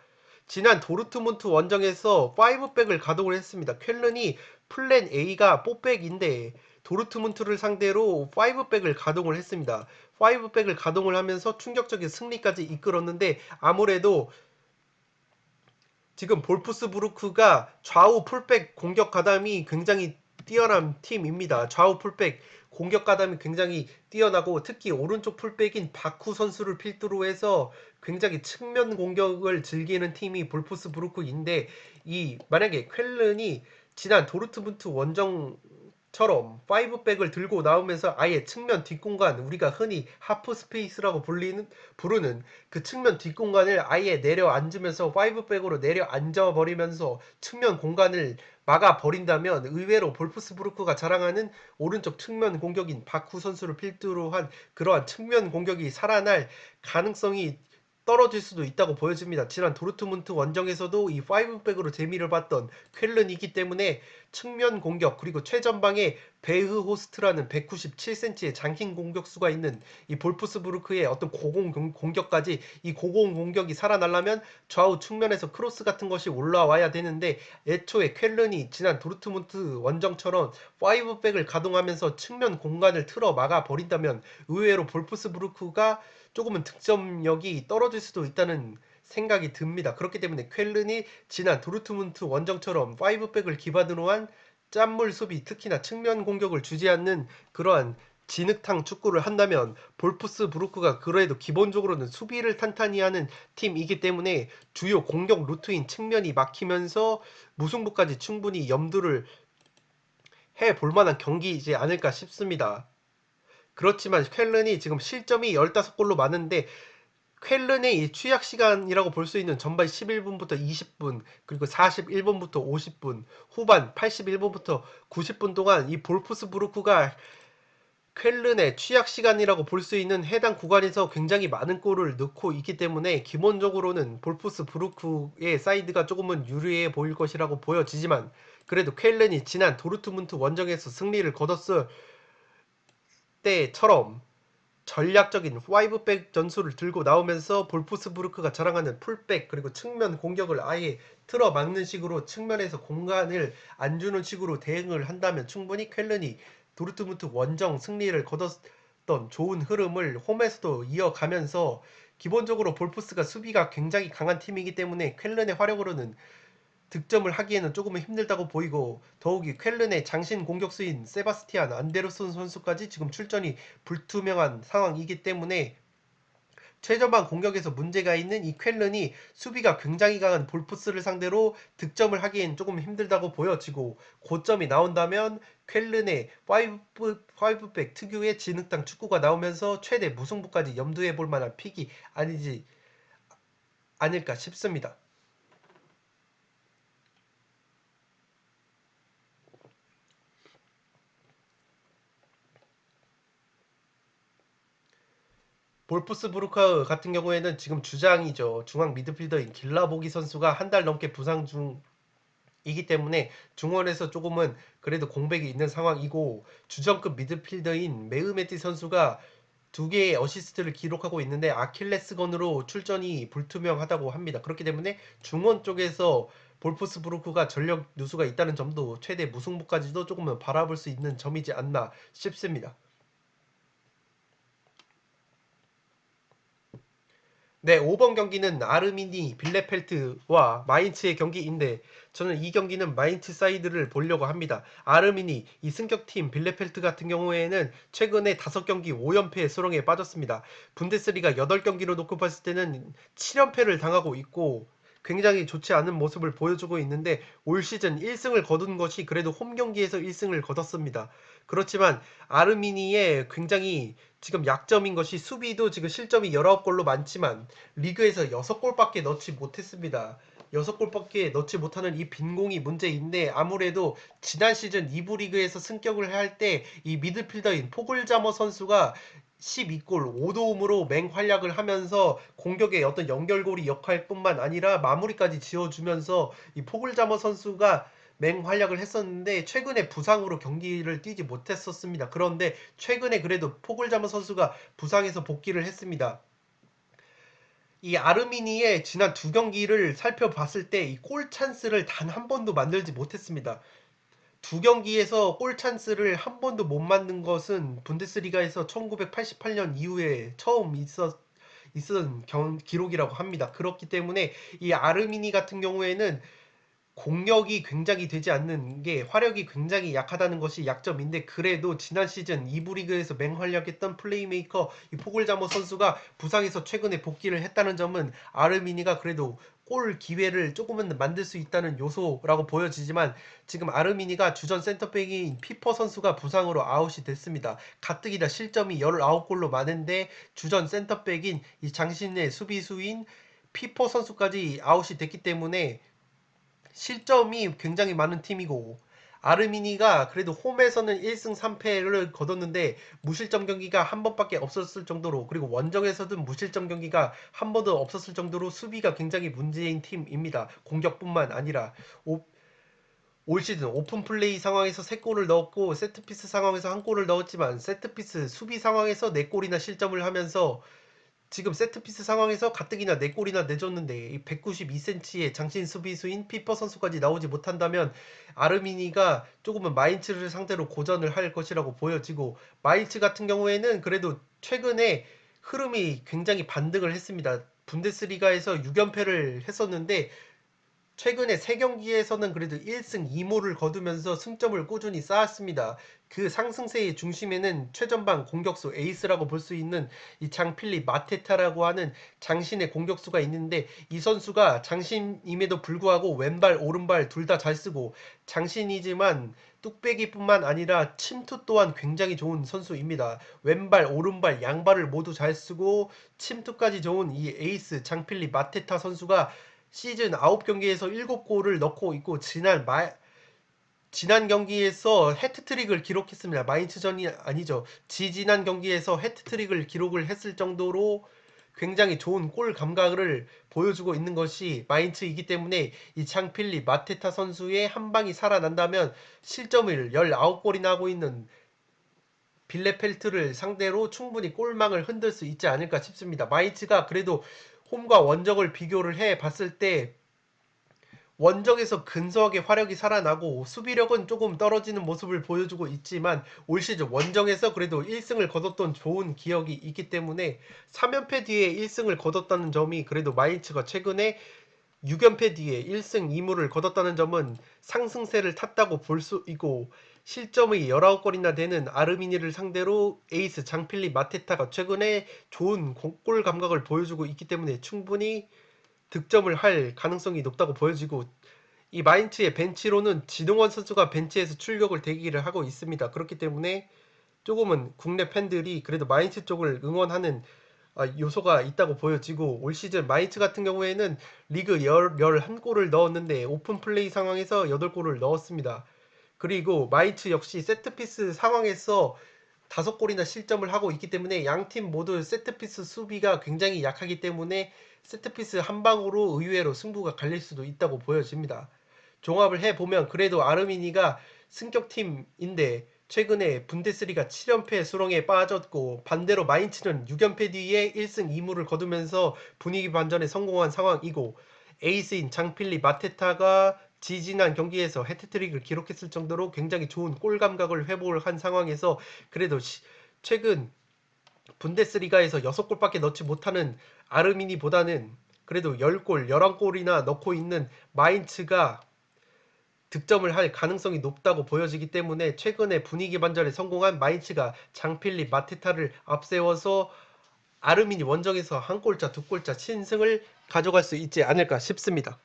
지난 도르트문트 원정에서 5백을 가동을 했습니다. 쾰른이 플랜 A가 4백인데 도르트문트를 상대로 5백을 가동을 했습니다. 5백을 가동을 하면서 충격적인 승리까지 이끌었는데, 아무래도 지금 볼프스부르크가 좌우 풀백 공격 가담이 굉장히 뛰어난 팀입니다. 좌우 풀백 공격 가담이 굉장히 뛰어나고, 특히 오른쪽 풀백인 바쿠 선수를 필두로 해서 굉장히 측면 공격을 즐기는 팀이 볼프스부르크인데, 이 만약에 쾰른이 지난 도르트문트 원정처럼 5백을 들고 나오면서 아예 측면 뒷공간, 우리가 흔히 하프 스페이스라고 부르는 그 측면 뒷공간을 아예 내려앉으면서 5백으로 내려앉아 버리면서 측면 공간을 막아 버린다면, 의외로 볼프스부르크가 자랑하는 오른쪽 측면 공격인 바쿠 선수를 필두로 한 그러한 측면 공격이 살아날 가능성이 떨어질 수도 있다고 보여집니다. 지난 도르트문트 원정에서도 이 5백으로 재미를 봤던 쾰른이기 때문에 측면 공격, 그리고 최전방에 베흐 호스트라는 197cm의 장신 공격수가 있는 이 볼프스부르크의 어떤 고공 공격까지, 이 고공 공격이 살아나려면 좌우 측면에서 크로스 같은 것이 올라와야 되는데, 애초에 쾰른이 지난 도르트문트 원정처럼 5백을 가동하면서 측면 공간을 틀어 막아 버린다면 의외로 볼프스부르크가 조금은 득점력이 떨어질 수도 있다는 생각이 듭니다. 그렇기 때문에 쾰른이 지난 도르트문트 원정처럼 5백을 기반으로 한 짠물 수비, 특히나 측면 공격을 주지 않는 그러한 진흙탕 축구를 한다면, 볼프스부르크가 그래도 기본적으로는 수비를 탄탄히 하는 팀이기 때문에 주요 공격 루트인 측면이 막히면서 무승부까지 충분히 염두를 해볼 만한 경기이지 않을까 싶습니다. 그렇지만 쾰른이 지금 실점이 15골로 많은데, 쾰른의 이 취약 시간이라고 볼 수 있는 전반 11분부터 20분, 그리고 41분부터 50분, 후반 81분부터 90분 동안 이 볼프스부르크가 쾰른의 취약 시간이라고 볼 수 있는 해당 구간에서 굉장히 많은 골을 넣고 있기 때문에, 기본적으로는 볼프스부르크의 사이드가 조금은 유리해 보일 것이라고 보여지지만, 그래도 쾰른이 지난 도르트문트 원정에서 승리를 거뒀을 때처럼 전략적인 5백 전술을 들고 나오면서 볼프스부르크가 자랑하는 풀백, 그리고 측면 공격을 아예 틀어 막는 식으로 측면에서 공간을 안 주는 식으로 대응을 한다면 충분히 쾰른이 도르트문트 원정 승리를 거뒀던 좋은 흐름을 홈에서도 이어가면서, 기본적으로 볼프스가 수비가 굉장히 강한 팀이기 때문에 쾰른의 활약으로는 득점을 하기에는 조금은 힘들다고 보이고, 더욱이 쾰른의 장신 공격수인 세바스티안 안데르손 선수까지 지금 출전이 불투명한 상황이기 때문에 최전방 공격에서 문제가 있는 이 쾰른이 수비가 굉장히 강한 볼프스를 상대로 득점을 하기엔 조금 힘들다고 보여지고, 고점이 나온다면 쾰른의 5백 특유의 진흙탕 축구가 나오면서 최대 무승부까지 염두해 볼 만한 픽이 아니지 않을까 싶습니다. 볼프스부르크 같은 경우에는 지금 주장이죠. 중앙 미드필더인 길라보기 선수가 한 달 넘게 부상 중이기 때문에 중원에서 조금은 그래도 공백이 있는 상황이고, 주전급 미드필더인 메흐메티 선수가 2개의 어시스트를 기록하고 있는데 아킬레스건으로 출전이 불투명하다고 합니다. 그렇기 때문에 중원 쪽에서 볼프스부르크가 전력 누수가 있다는 점도 최대 무승부까지도 조금은 바라볼 수 있는 점이지 않나 싶습니다. 네, 5번 경기는 아르미니 빌레펠트와 마인츠의 경기인데 저는 이 경기는 마인츠 사이드를 보려고 합니다. 아르미니 이 승격팀 빌레펠트 같은 경우에는 최근에 5경기 5연패의 수렁에 빠졌습니다. 분데스리가 8경기로 놓고 봤을 때는 7연패를 당하고 있고 굉장히 좋지 않은 모습을 보여주고 있는데 올 시즌 1승을 거둔 것이 그래도 홈 경기에서 1승을 거뒀습니다. 그렇지만 아르미니의 굉장히 지금 약점인 것이 수비도 지금 실점이 19골로 많지만 리그에서 6골밖에 넣지 못했습니다. 6골밖에 넣지 못하는 이 빈공이 문제인데 아무래도 지난 시즌 2부 리그에서 승격을 할 때 이 미드필더인 포글자머 선수가 12골 5도움으로 맹활약을 하면서 공격의 어떤 연결고리 역할뿐만 아니라 마무리까지 지어주면서 이 포글자머 선수가 맹활약을 했었는데 최근에 부상으로 경기를 뛰지 못했었습니다. 그런데 최근에 그래도 포글자머 선수가 부상에서 복귀를 했습니다. 이 아르미니의 지난 2경기를 살펴봤을 때 이 골 찬스를 단 한 번도 만들지 못했습니다. 2경기에서 골 찬스를 한 번도 못 만든 것은 분데스리가에서 1988년 이후에 처음 있었던 기록이라고 합니다. 그렇기 때문에 이 아르미니 같은 경우에는 공격이 굉장히 되지 않는 게 화력이 굉장히 약하다는 것이 약점인데 그래도 지난 시즌 2부 리그에서 맹활약했던 플레이메이커 이 포글자모 선수가 부상에서 최근에 복귀를 했다는 점은 아르미니가 그래도 골 기회를 조금은 만들 수 있다는 요소라고 보여지지만 지금 아르미니가 주전 센터백인 피퍼 선수가 부상으로 아웃이 됐습니다. 가뜩이나 실점이 19골로 많은데 주전 센터백인 이 장신의 수비수인 피퍼 선수까지 아웃이 됐기 때문에 실점이 굉장히 많은 팀이고 아르미니가 그래도 홈에서는 1승 3패를 거뒀는데 무실점 경기가 한 번밖에 없었을 정도로 그리고 원정에서도 무실점 경기가 한 번도 없었을 정도로 수비가 굉장히 문제인 팀입니다. 공격뿐만 아니라 올 시즌 오픈 플레이 상황에서 3골을 넣었고 세트피스 상황에서 1골을 넣었지만 세트피스 수비 상황에서 4골이나 실점을 하면서 지금 세트피스 상황에서 가뜩이나 4골이나 내줬는데 이 192cm의 장신 수비수인 피퍼 선수까지 나오지 못한다면 아르미니가 조금은 마인츠를 상대로 고전을 할 것이라고 보여지고 마인츠 같은 경우에는 그래도 최근에 흐름이 굉장히 반등을 했습니다. 분데스리가에서 6연패를 했었는데 최근에 3경기에서는 그래도 1승 2무를 거두면서 승점을 꾸준히 쌓았습니다. 그 상승세의 중심에는 최전방 공격수 에이스라고 볼 수 있는 이 장필립 마테타라고 하는 장신의 공격수가 있는데 이 선수가 장신임에도 불구하고 왼발 오른발 둘 다 잘 쓰고 장신이지만 뚝배기뿐만 아니라 침투 또한 굉장히 좋은 선수입니다. 왼발 오른발 양발을 모두 잘 쓰고 침투까지 좋은 이 에이스 장필립 마테타 선수가 시즌 9경기에서 7골을 넣고 있고 지난 경기에서 해트트릭을 기록했습니다. 마인츠전이 아니죠. 지난 경기에서 해트트릭을 기록을 했을 정도로 굉장히 좋은 골 감각을 보여주고 있는 것이 마인츠이기 때문에 이 장필리 마테타 선수의 한 방이 살아난다면 실점을 19골이나 하고 있는 빌레펠트를 상대로 충분히 골망을 흔들 수 있지 않을까 싶습니다. 마인츠가 그래도 홈과 원정을 비교를 해 봤을 때 원정에서 근소하게 화력이 살아나고 수비력은 조금 떨어지는 모습을 보여주고 있지만 올 시즌 원정에서 그래도 1승을 거뒀던 좋은 기억이 있기 때문에 3연패 뒤에 1승을 거뒀다는 점이 그래도 마인츠가 최근에 6연패 뒤에 1승 2무를 거뒀다는 점은 상승세를 탔다고 볼 수 있고 실점이 19골이나 되는 아르미니를 상대로 에이스 장필리 마테타가 최근에 좋은 골 감각을 보여주고 있기 때문에 충분히 득점을 할 가능성이 높다고 보여지고 이 마인츠의 벤치로는 지동원 선수가 벤치에서 출격을 대기를 하고 있습니다. 그렇기 때문에 조금은 국내 팬들이 그래도 마인츠 쪽을 응원하는 요소가 있다고 보여지고 올 시즌 마인츠 같은 경우에는 리그 11골을 넣었는데 오픈 플레이 상황에서 8골을 넣었습니다. 그리고 마인츠 역시 세트피스 상황에서 5골이나 실점을 하고 있기 때문에 양팀 모두 세트피스 수비가 굉장히 약하기 때문에 세트피스 한 방으로 의외로 승부가 갈릴 수도 있다고 보여집니다. 종합을 해보면 그래도 아르미니가 승격팀인데 최근에 분데스리가 7연패 수렁에 빠졌고 반대로 마인츠는 6연패 뒤에 1승 2무를 거두면서 분위기 반전에 성공한 상황이고 에이스인 장필리 마테타가 지지난 경기에서 해트트릭을 기록했을 정도로 굉장히 좋은 골 감각을 회복을 한 상황에서 그래도 최근 분데스리가에서 6골밖에 넣지 못하는 아르미니보다는 그래도 10골, 11골이나 넣고 있는 마인츠가 득점을 할 가능성이 높다고 보여지기 때문에 최근에 분위기 반전에 성공한 마인츠가 장필립, 마테타를 앞세워서 아르미니 원정에서 한 골차, 두 골차 신승을 가져갈 수 있지 않을까 싶습니다.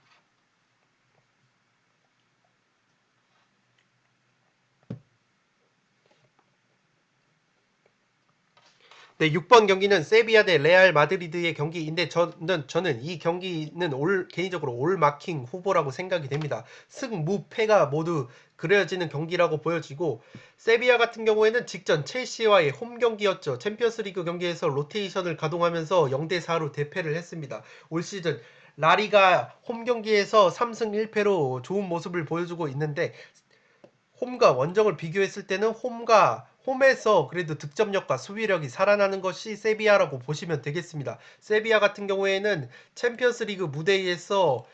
네, 6번 경기는 세비야 대 레알 마드리드의 경기인데 저는 이 경기는 개인적으로 올 마킹 후보라고 생각이 됩니다. 승, 무, 패가 모두 그려지는 경기라고 보여지고 세비야 같은 경우에는 직전 첼시와의 홈 경기였죠. 챔피언스리그 경기에서 로테이션을 가동하면서 0대4로 대패를 했습니다. 올 시즌 라리가 홈 경기에서 3승 1패로 좋은 모습을 보여주고 있는데 홈과 원정을 비교했을 때는 홈에서 그래도 득점력과 수비력이 살아나는 것이 세비야라고 보시면 되겠습니다. 세비야 같은 경우에는 챔피언스리그 무대에서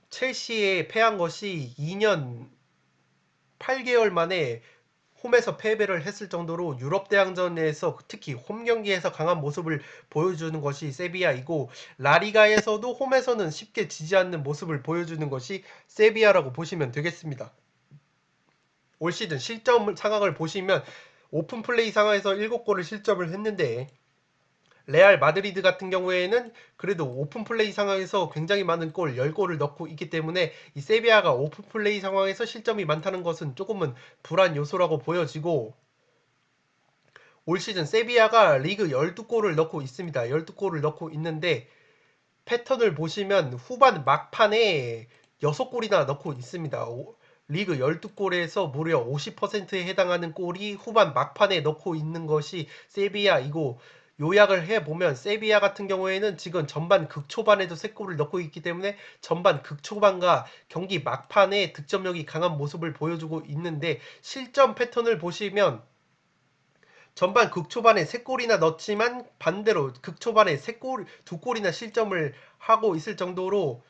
첼시에 패한 것이 2년 8개월 만에 홈에서 패배를 했을 정도로 유럽 대항전에서 특히 홈 경기에서 강한 모습을 보여주는 것이 세비야이고 라리가에서도 홈에서는 쉽게 지지 않는 모습을 보여주는 것이 세비야라고 보시면 되겠습니다. 올 시즌 실점 상황을 보시면 오픈 플레이 상황에서 7골을 실점을 했는데 레알 마드리드 같은 경우에는 그래도 오픈 플레이 상황에서 굉장히 많은 골 10골을 넣고 있기 때문에 이 세비야가 오픈 플레이 상황에서 실점이 많다는 것은 조금은 불안 요소라고 보여지고 올 시즌 세비야가 리그 12골을 넣고 있습니다. 12골을 넣고 있는데 패턴을 보시면 후반 막판에 6골이나 넣고 있습니다. 리그 12골에서 무려 50%에 해당하는 골이 후반 막판에 넣고 있는 것이 세비야이고 요약을 해보면 세비야 같은 경우에는 지금 전반 극초반에도 3골을 넣고 있기 때문에 전반 극초반과 경기 막판에 득점력이 강한 모습을 보여주고 있는데 실점 패턴을 보시면 전반 극초반에 3골이나 넣었지만 반대로 극초반에 2골이나 실점을 하고 있을 정도로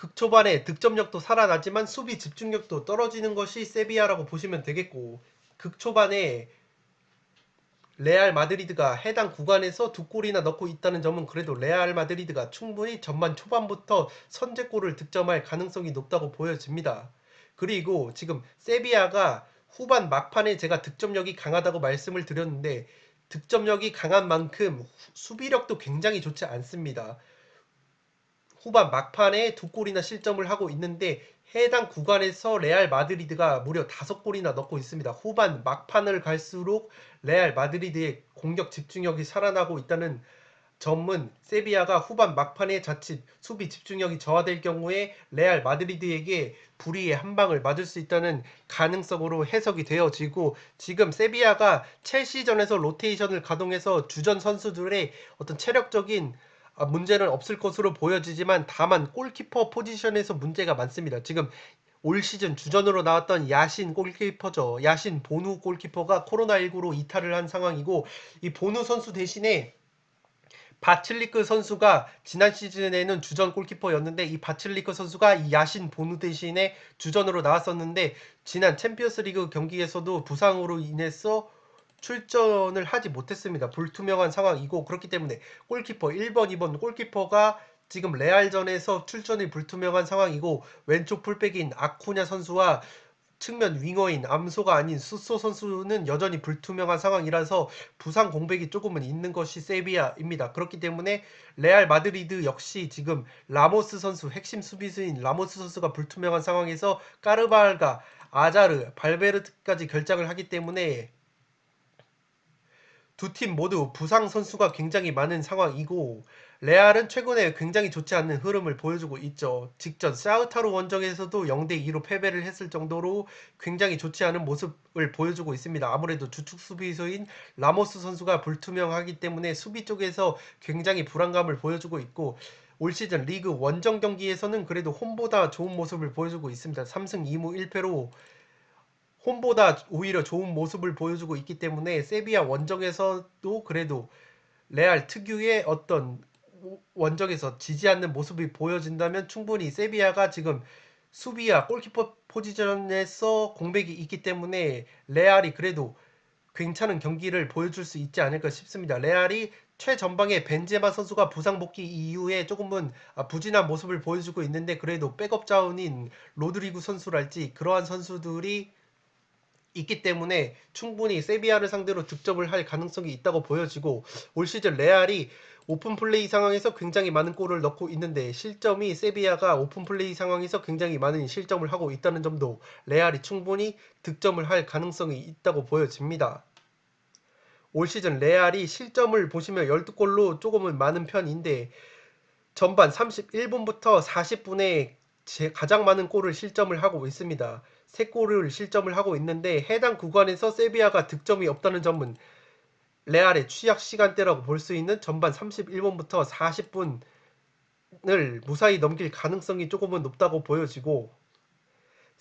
극초반에 득점력도 살아나지만 수비 집중력도 떨어지는 것이 세비야라고 보시면 되겠고 극초반에 레알 마드리드가 해당 구간에서 2골이나 넣고 있다는 점은 그래도 레알 마드리드가 충분히 전반 초반부터 선제골을 득점할 가능성이 높다고 보여집니다. 그리고 지금 세비야가 후반 막판에 제가 득점력이 강하다고 말씀을 드렸는데 득점력이 강한 만큼 수비력도 굉장히 좋지 않습니다. 후반 막판에 2골이나 실점을 하고 있는데 해당 구간에서 레알 마드리드가 무려 5골이나 넣고 있습니다. 후반 막판을 갈수록 레알 마드리드의 공격 집중력이 살아나고 있다는 점은 세비야가 후반 막판에 자칫 수비 집중력이 저하될 경우에 레알 마드리드에게 불의의 한 방을 맞을 수 있다는 가능성으로 해석이 되어지고 지금 세비야가 첼시전에서 로테이션을 가동해서 주전 선수들의 어떤 체력적인 문제는 없을 것으로 보여지지만 다만 골키퍼 포지션에서 문제가 많습니다. 지금 올 시즌 주전으로 나왔던 야신 골키퍼죠. 야신 보누 골키퍼가 코로나19로 이탈을 한 상황이고 이 보누 선수 대신에 바칠리크 선수가 지난 시즌에는 주전 골키퍼였는데 이 바칠리크 선수가 이 야신 보누 대신에 주전으로 나왔었는데 지난 챔피언스리그 경기에서도 부상으로 인해서 출전을 하지 못했습니다. 불투명한 상황이고 그렇기 때문에 골키퍼 1번, 2번 골키퍼가 지금 레알전에서 출전이 불투명한 상황이고 왼쪽 풀백인 아쿠냐 선수와 측면 윙어인 암소가 아닌 수소 선수는 여전히 불투명한 상황이라서 부상 공백이 조금은 있는 것이 세비야입니다. 그렇기 때문에 레알 마드리드 역시 지금 라모스 선수 핵심 수비수인 라모스 선수가 불투명한 상황에서 까르발가 아자르 발베르트까지 결장을 하기 때문에 두 팀 모두 부상 선수가 굉장히 많은 상황이고 레알은 최근에 굉장히 좋지 않은 흐름을 보여주고 있죠. 직전 사우타로 원정에서도 0대2로 패배를 했을 정도로 굉장히 좋지 않은 모습을 보여주고 있습니다. 아무래도 주축 수비수인 라모스 선수가 불투명하기 때문에 수비 쪽에서 굉장히 불안감을 보여주고 있고 올 시즌 리그 원정 경기에서는 그래도 홈보다 좋은 모습을 보여주고 있습니다. 3승 2무 1패로 홈보다 오히려 좋은 모습을 보여주고 있기 때문에 세비야 원정에서도 그래도 레알 특유의 어떤 원정에서 지지 않는 모습이 보여진다면 충분히 세비야가 지금 수비와 골키퍼 포지션에서 공백이 있기 때문에 레알이 그래도 괜찮은 경기를 보여줄 수 있지 않을까 싶습니다. 레알이 최전방에 벤제마 선수가 부상 복귀 이후에 조금은 부진한 모습을 보여주고 있는데 그래도 백업 자원인 로드리구 선수랄지 그러한 선수들이 있기 때문에 충분히 세비야를 상대로 득점을 할 가능성이 있다고 보여지고 올 시즌 레알이 오픈 플레이 상황에서 굉장히 많은 골을 넣고 있는데 실점이 세비야가 오픈 플레이 상황에서 굉장히 많은 실점을 하고 있다는 점도 레알이 충분히 득점을 할 가능성이 있다고 보여집니다. 올 시즌 레알이 실점을 보시면 12골로 조금은 많은 편인데 전반 31분부터 40분에 가장 많은 골을 실점을 하고 있습니다. 3골을 실점을 하고 있는데 해당 구간에서 세비야가 득점이 없다는 점은 레알의 취약 시간대라고 볼 수 있는 전반 31분부터 40분을 무사히 넘길 가능성이 조금은 높다고 보여지고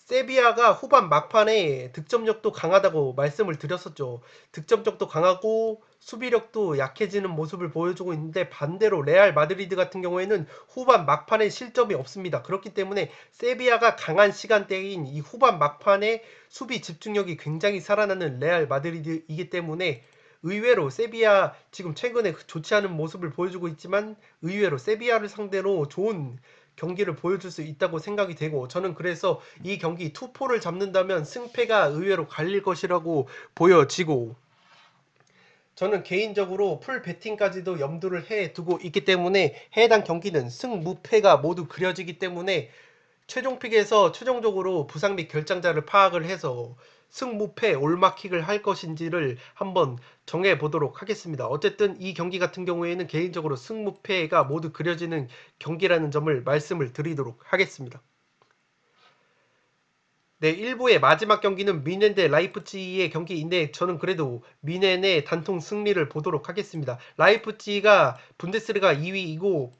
세비야가 후반 막판에 득점력도 강하다고 말씀을 드렸었죠. 득점력도 강하고 수비력도 약해지는 모습을 보여주고 있는데 반대로 레알 마드리드 같은 경우에는 후반 막판에 실점이 없습니다. 그렇기 때문에 세비야가 강한 시간대인 이 후반 막판에 수비 집중력이 굉장히 살아나는 레알 마드리드이기 때문에 의외로 세비야 지금 최근에 좋지 않은 모습을 보여주고 있지만 의외로 세비야를 상대로 좋은 경기를 보여줄 수 있다고 생각이 되고 저는 그래서 이 경기 투포를 잡는다면 승패가 의외로 갈릴 것이라고 보여지고 저는 개인적으로 풀 배팅까지도 염두를 해 두고 있기 때문에 해당 경기는 승무패가 모두 그려지기 때문에 최종픽에서 최종적으로 부상 및 결장자를 파악을 해서 승무패 올마킥을 할 것인지를 한번 정해보도록 하겠습니다. 어쨌든 이 경기 같은 경우에는 개인적으로 승무패가 모두 그려지는 경기라는 점을 말씀을 드리도록 하겠습니다. 네, 1부의 마지막 경기는 미넨 대 라이프치히의 경기인데 저는 그래도 미넨의 단통 승리를 보도록 하겠습니다. 라이프치히가 분데스리가 2위이고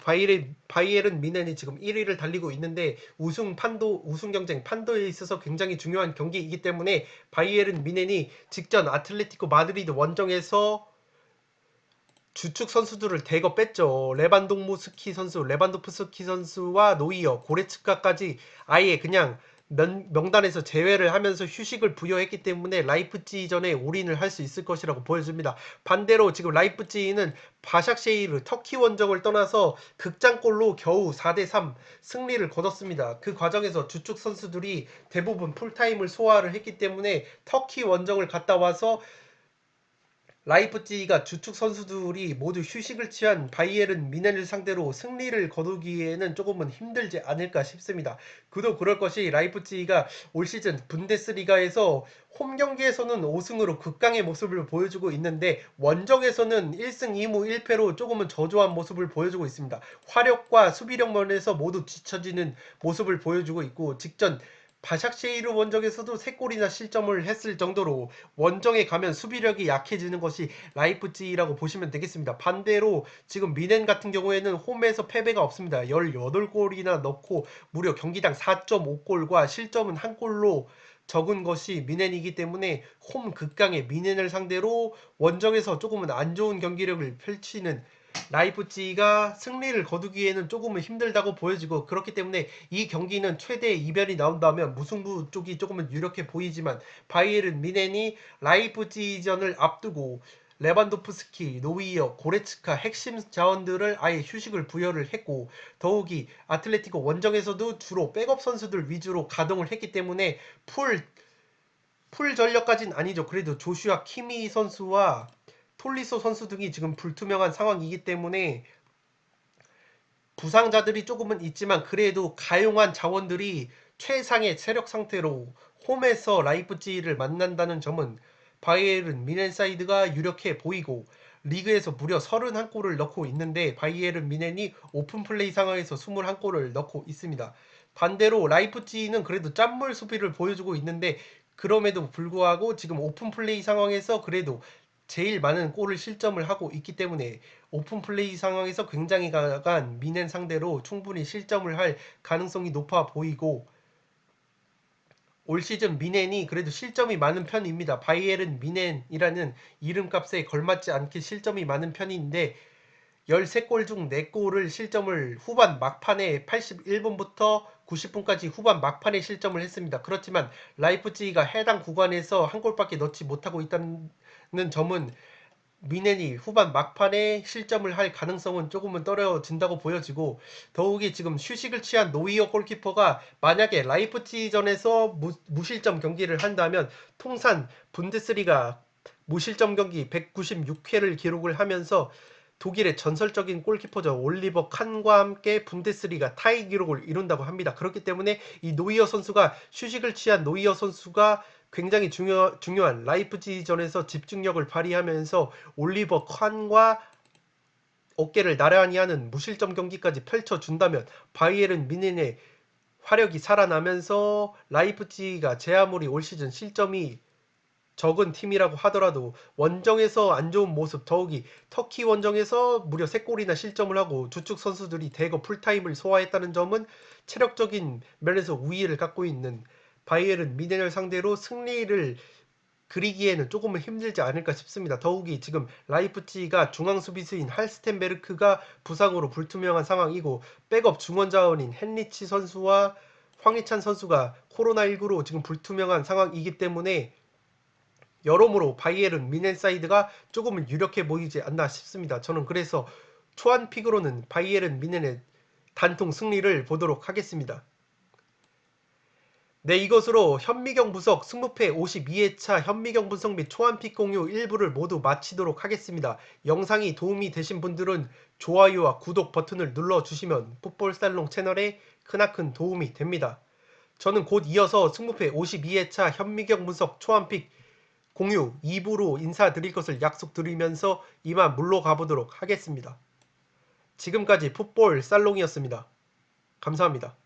바이에른 미넨이 지금 1위를 달리고 있는데 우승 경쟁 판도에 있어서 굉장히 중요한 경기이기 때문에 바이에른 미넨이 직전 아틀레티코 마드리드 원정에서 주축 선수들을 대거 뺐죠. 레반도프스키 선수와 노이어, 고레츠카까지 아예 그냥 명단에서 제외를 하면서 휴식을 부여했기 때문에 라이프치히전에 올인을 할 수 있을 것이라고 보여집니다. 반대로 지금 라이프치히는 바샥쉐이르 터키 원정을 떠나서 극장골로 겨우 4대3 승리를 거뒀습니다. 그 과정에서 주축 선수들이 대부분 풀타임을 소화를 했기 때문에 터키 원정을 갔다 와서 라이프치히가 주축 선수들이 모두 휴식을 취한 바이에른 미넨을 상대로 승리를 거두기에는 조금은 힘들지 않을까 싶습니다. 그도 그럴 것이 라이프치히가 올 시즌 분데스리가에서 홈 경기에서는 5승으로 극강의 모습을 보여주고 있는데 원정에서는 1승 2무 1패로 조금은 저조한 모습을 보여주고 있습니다. 화력과 수비력 면에서 모두 뒤처지는 모습을 보여주고 있고 직전 바샥쉐이르 원정에서도 3골이나 실점을 했을 정도로 원정에 가면 수비력이 약해지는 것이 라이프치히라고 보시면 되겠습니다. 반대로 지금 미넨 같은 경우에는 홈에서 패배가 없습니다. 18골이나 넣고 무려 경기당 4.5골과 실점은 1골로 적은 것이 미넨이기 때문에 홈 극강의 미넨을 상대로 원정에서 조금은 안 좋은 경기력을 펼치는 라이프치히가 승리를 거두기에는 조금은 힘들다고 보여지고 그렇기 때문에 이 경기는 최대 이변이 나온다면 무승부 쪽이 조금은 유력해 보이지만 바이에른 미넨이 라이프치히전을 앞두고 레반도프스키, 노이어, 고레츠카 핵심 자원들을 아예 휴식을 부여를 했고 더욱이 아틀레티코 원정에서도 주로 백업 선수들 위주로 가동을 했기 때문에 풀 전력까지는 아니죠. 그래도 조슈아 키미 선수와 톨리소 선수 등이 지금 불투명한 상황이기 때문에 부상자들이 조금은 있지만 그래도 가용한 자원들이 최상의 체력 상태로 홈에서 라이프치히를 만난다는 점은 바이에른 미넨사이드가 유력해 보이고 리그에서 무려 31골을 넣고 있는데 바이에른 미넨이 오픈플레이 상황에서 21골을 넣고 있습니다. 반대로 라이프치히는 그래도 짠물 수비를 보여주고 있는데 그럼에도 불구하고 지금 오픈플레이 상황에서 그래도 제일 많은 골을 실점을 하고 있기 때문에 오픈플레이 상황에서 굉장히 강한 미넨 상대로 충분히 실점을 할 가능성이 높아 보이고 올 시즌 미넨이 그래도 실점이 많은 편입니다. 바이에른 미넨이라는 이름값에 걸맞지 않게 실점이 많은 편인데 13골 중 4골을 실점을 후반 막판에 81분부터 90분까지 후반 막판에 실점을 했습니다. 그렇지만 라이프치히가 해당 구간에서 한 골밖에 넣지 못하고 있다는 점은 미넨이 후반 막판에 실점을 할 가능성은 조금은 떨어진다고 보여지고, 더욱이 지금 휴식을 취한 노이어 골키퍼가 만약에 라이프치히전에서 무실점 경기를 한다면 통산 분데스리가 무실점 경기 196회를 기록을 하면서 독일의 전설적인 골키퍼죠. 올리버 칸과 함께 분데스리가 타이 기록을 이룬다고 합니다. 그렇기 때문에 이 노이어 선수가, 휴식을 취한 노이어 선수가 굉장히 중요한 라이프치히전에서 집중력을 발휘하면서 올리버 칸과 어깨를 나란히 하는 무실점 경기까지 펼쳐준다면 바이에른 뮌헨의 화력이 살아나면서 라이프치히가 제 아무리 올 시즌 실점이 적은 팀이라고 하더라도 원정에서 안 좋은 모습, 더욱이 터키 원정에서 무려 3골이나 실점을 하고 주축 선수들이 대거 풀타임을 소화했다는 점은 체력적인 면에서 우위를 갖고 있는 바이에른 뮌헨을 상대로 승리를 그리기에는 조금은 힘들지 않을까 싶습니다. 더욱이 지금 라이프치히가 중앙 수비수인 할스텐베르크가 부상으로 불투명한 상황이고, 백업 중원 자원인 헨리치 선수와 황희찬 선수가 코로나19로 지금 불투명한 상황이기 때문에 여러모로 바이에른 뮌헨 사이드가 조금은 유력해 보이지 않나 싶습니다. 저는 그래서 초안 픽으로는 바이에른 뮌헨의 단통 승리를 보도록 하겠습니다. 네, 이것으로 현미경 분석 승무패 52회차 현미경 분석 및 초안픽 공유 1부를 모두 마치도록 하겠습니다. 영상이 도움이 되신 분들은 좋아요와 구독 버튼을 눌러주시면 풋볼살롱 채널에 크나큰 도움이 됩니다. 저는 곧 이어서 승무패 52회차 현미경 분석 초안픽 공유 2부로 인사드릴 것을 약속드리면서 이만 물러가 보도록 하겠습니다. 지금까지 풋볼 살롱이었습니다. 감사합니다.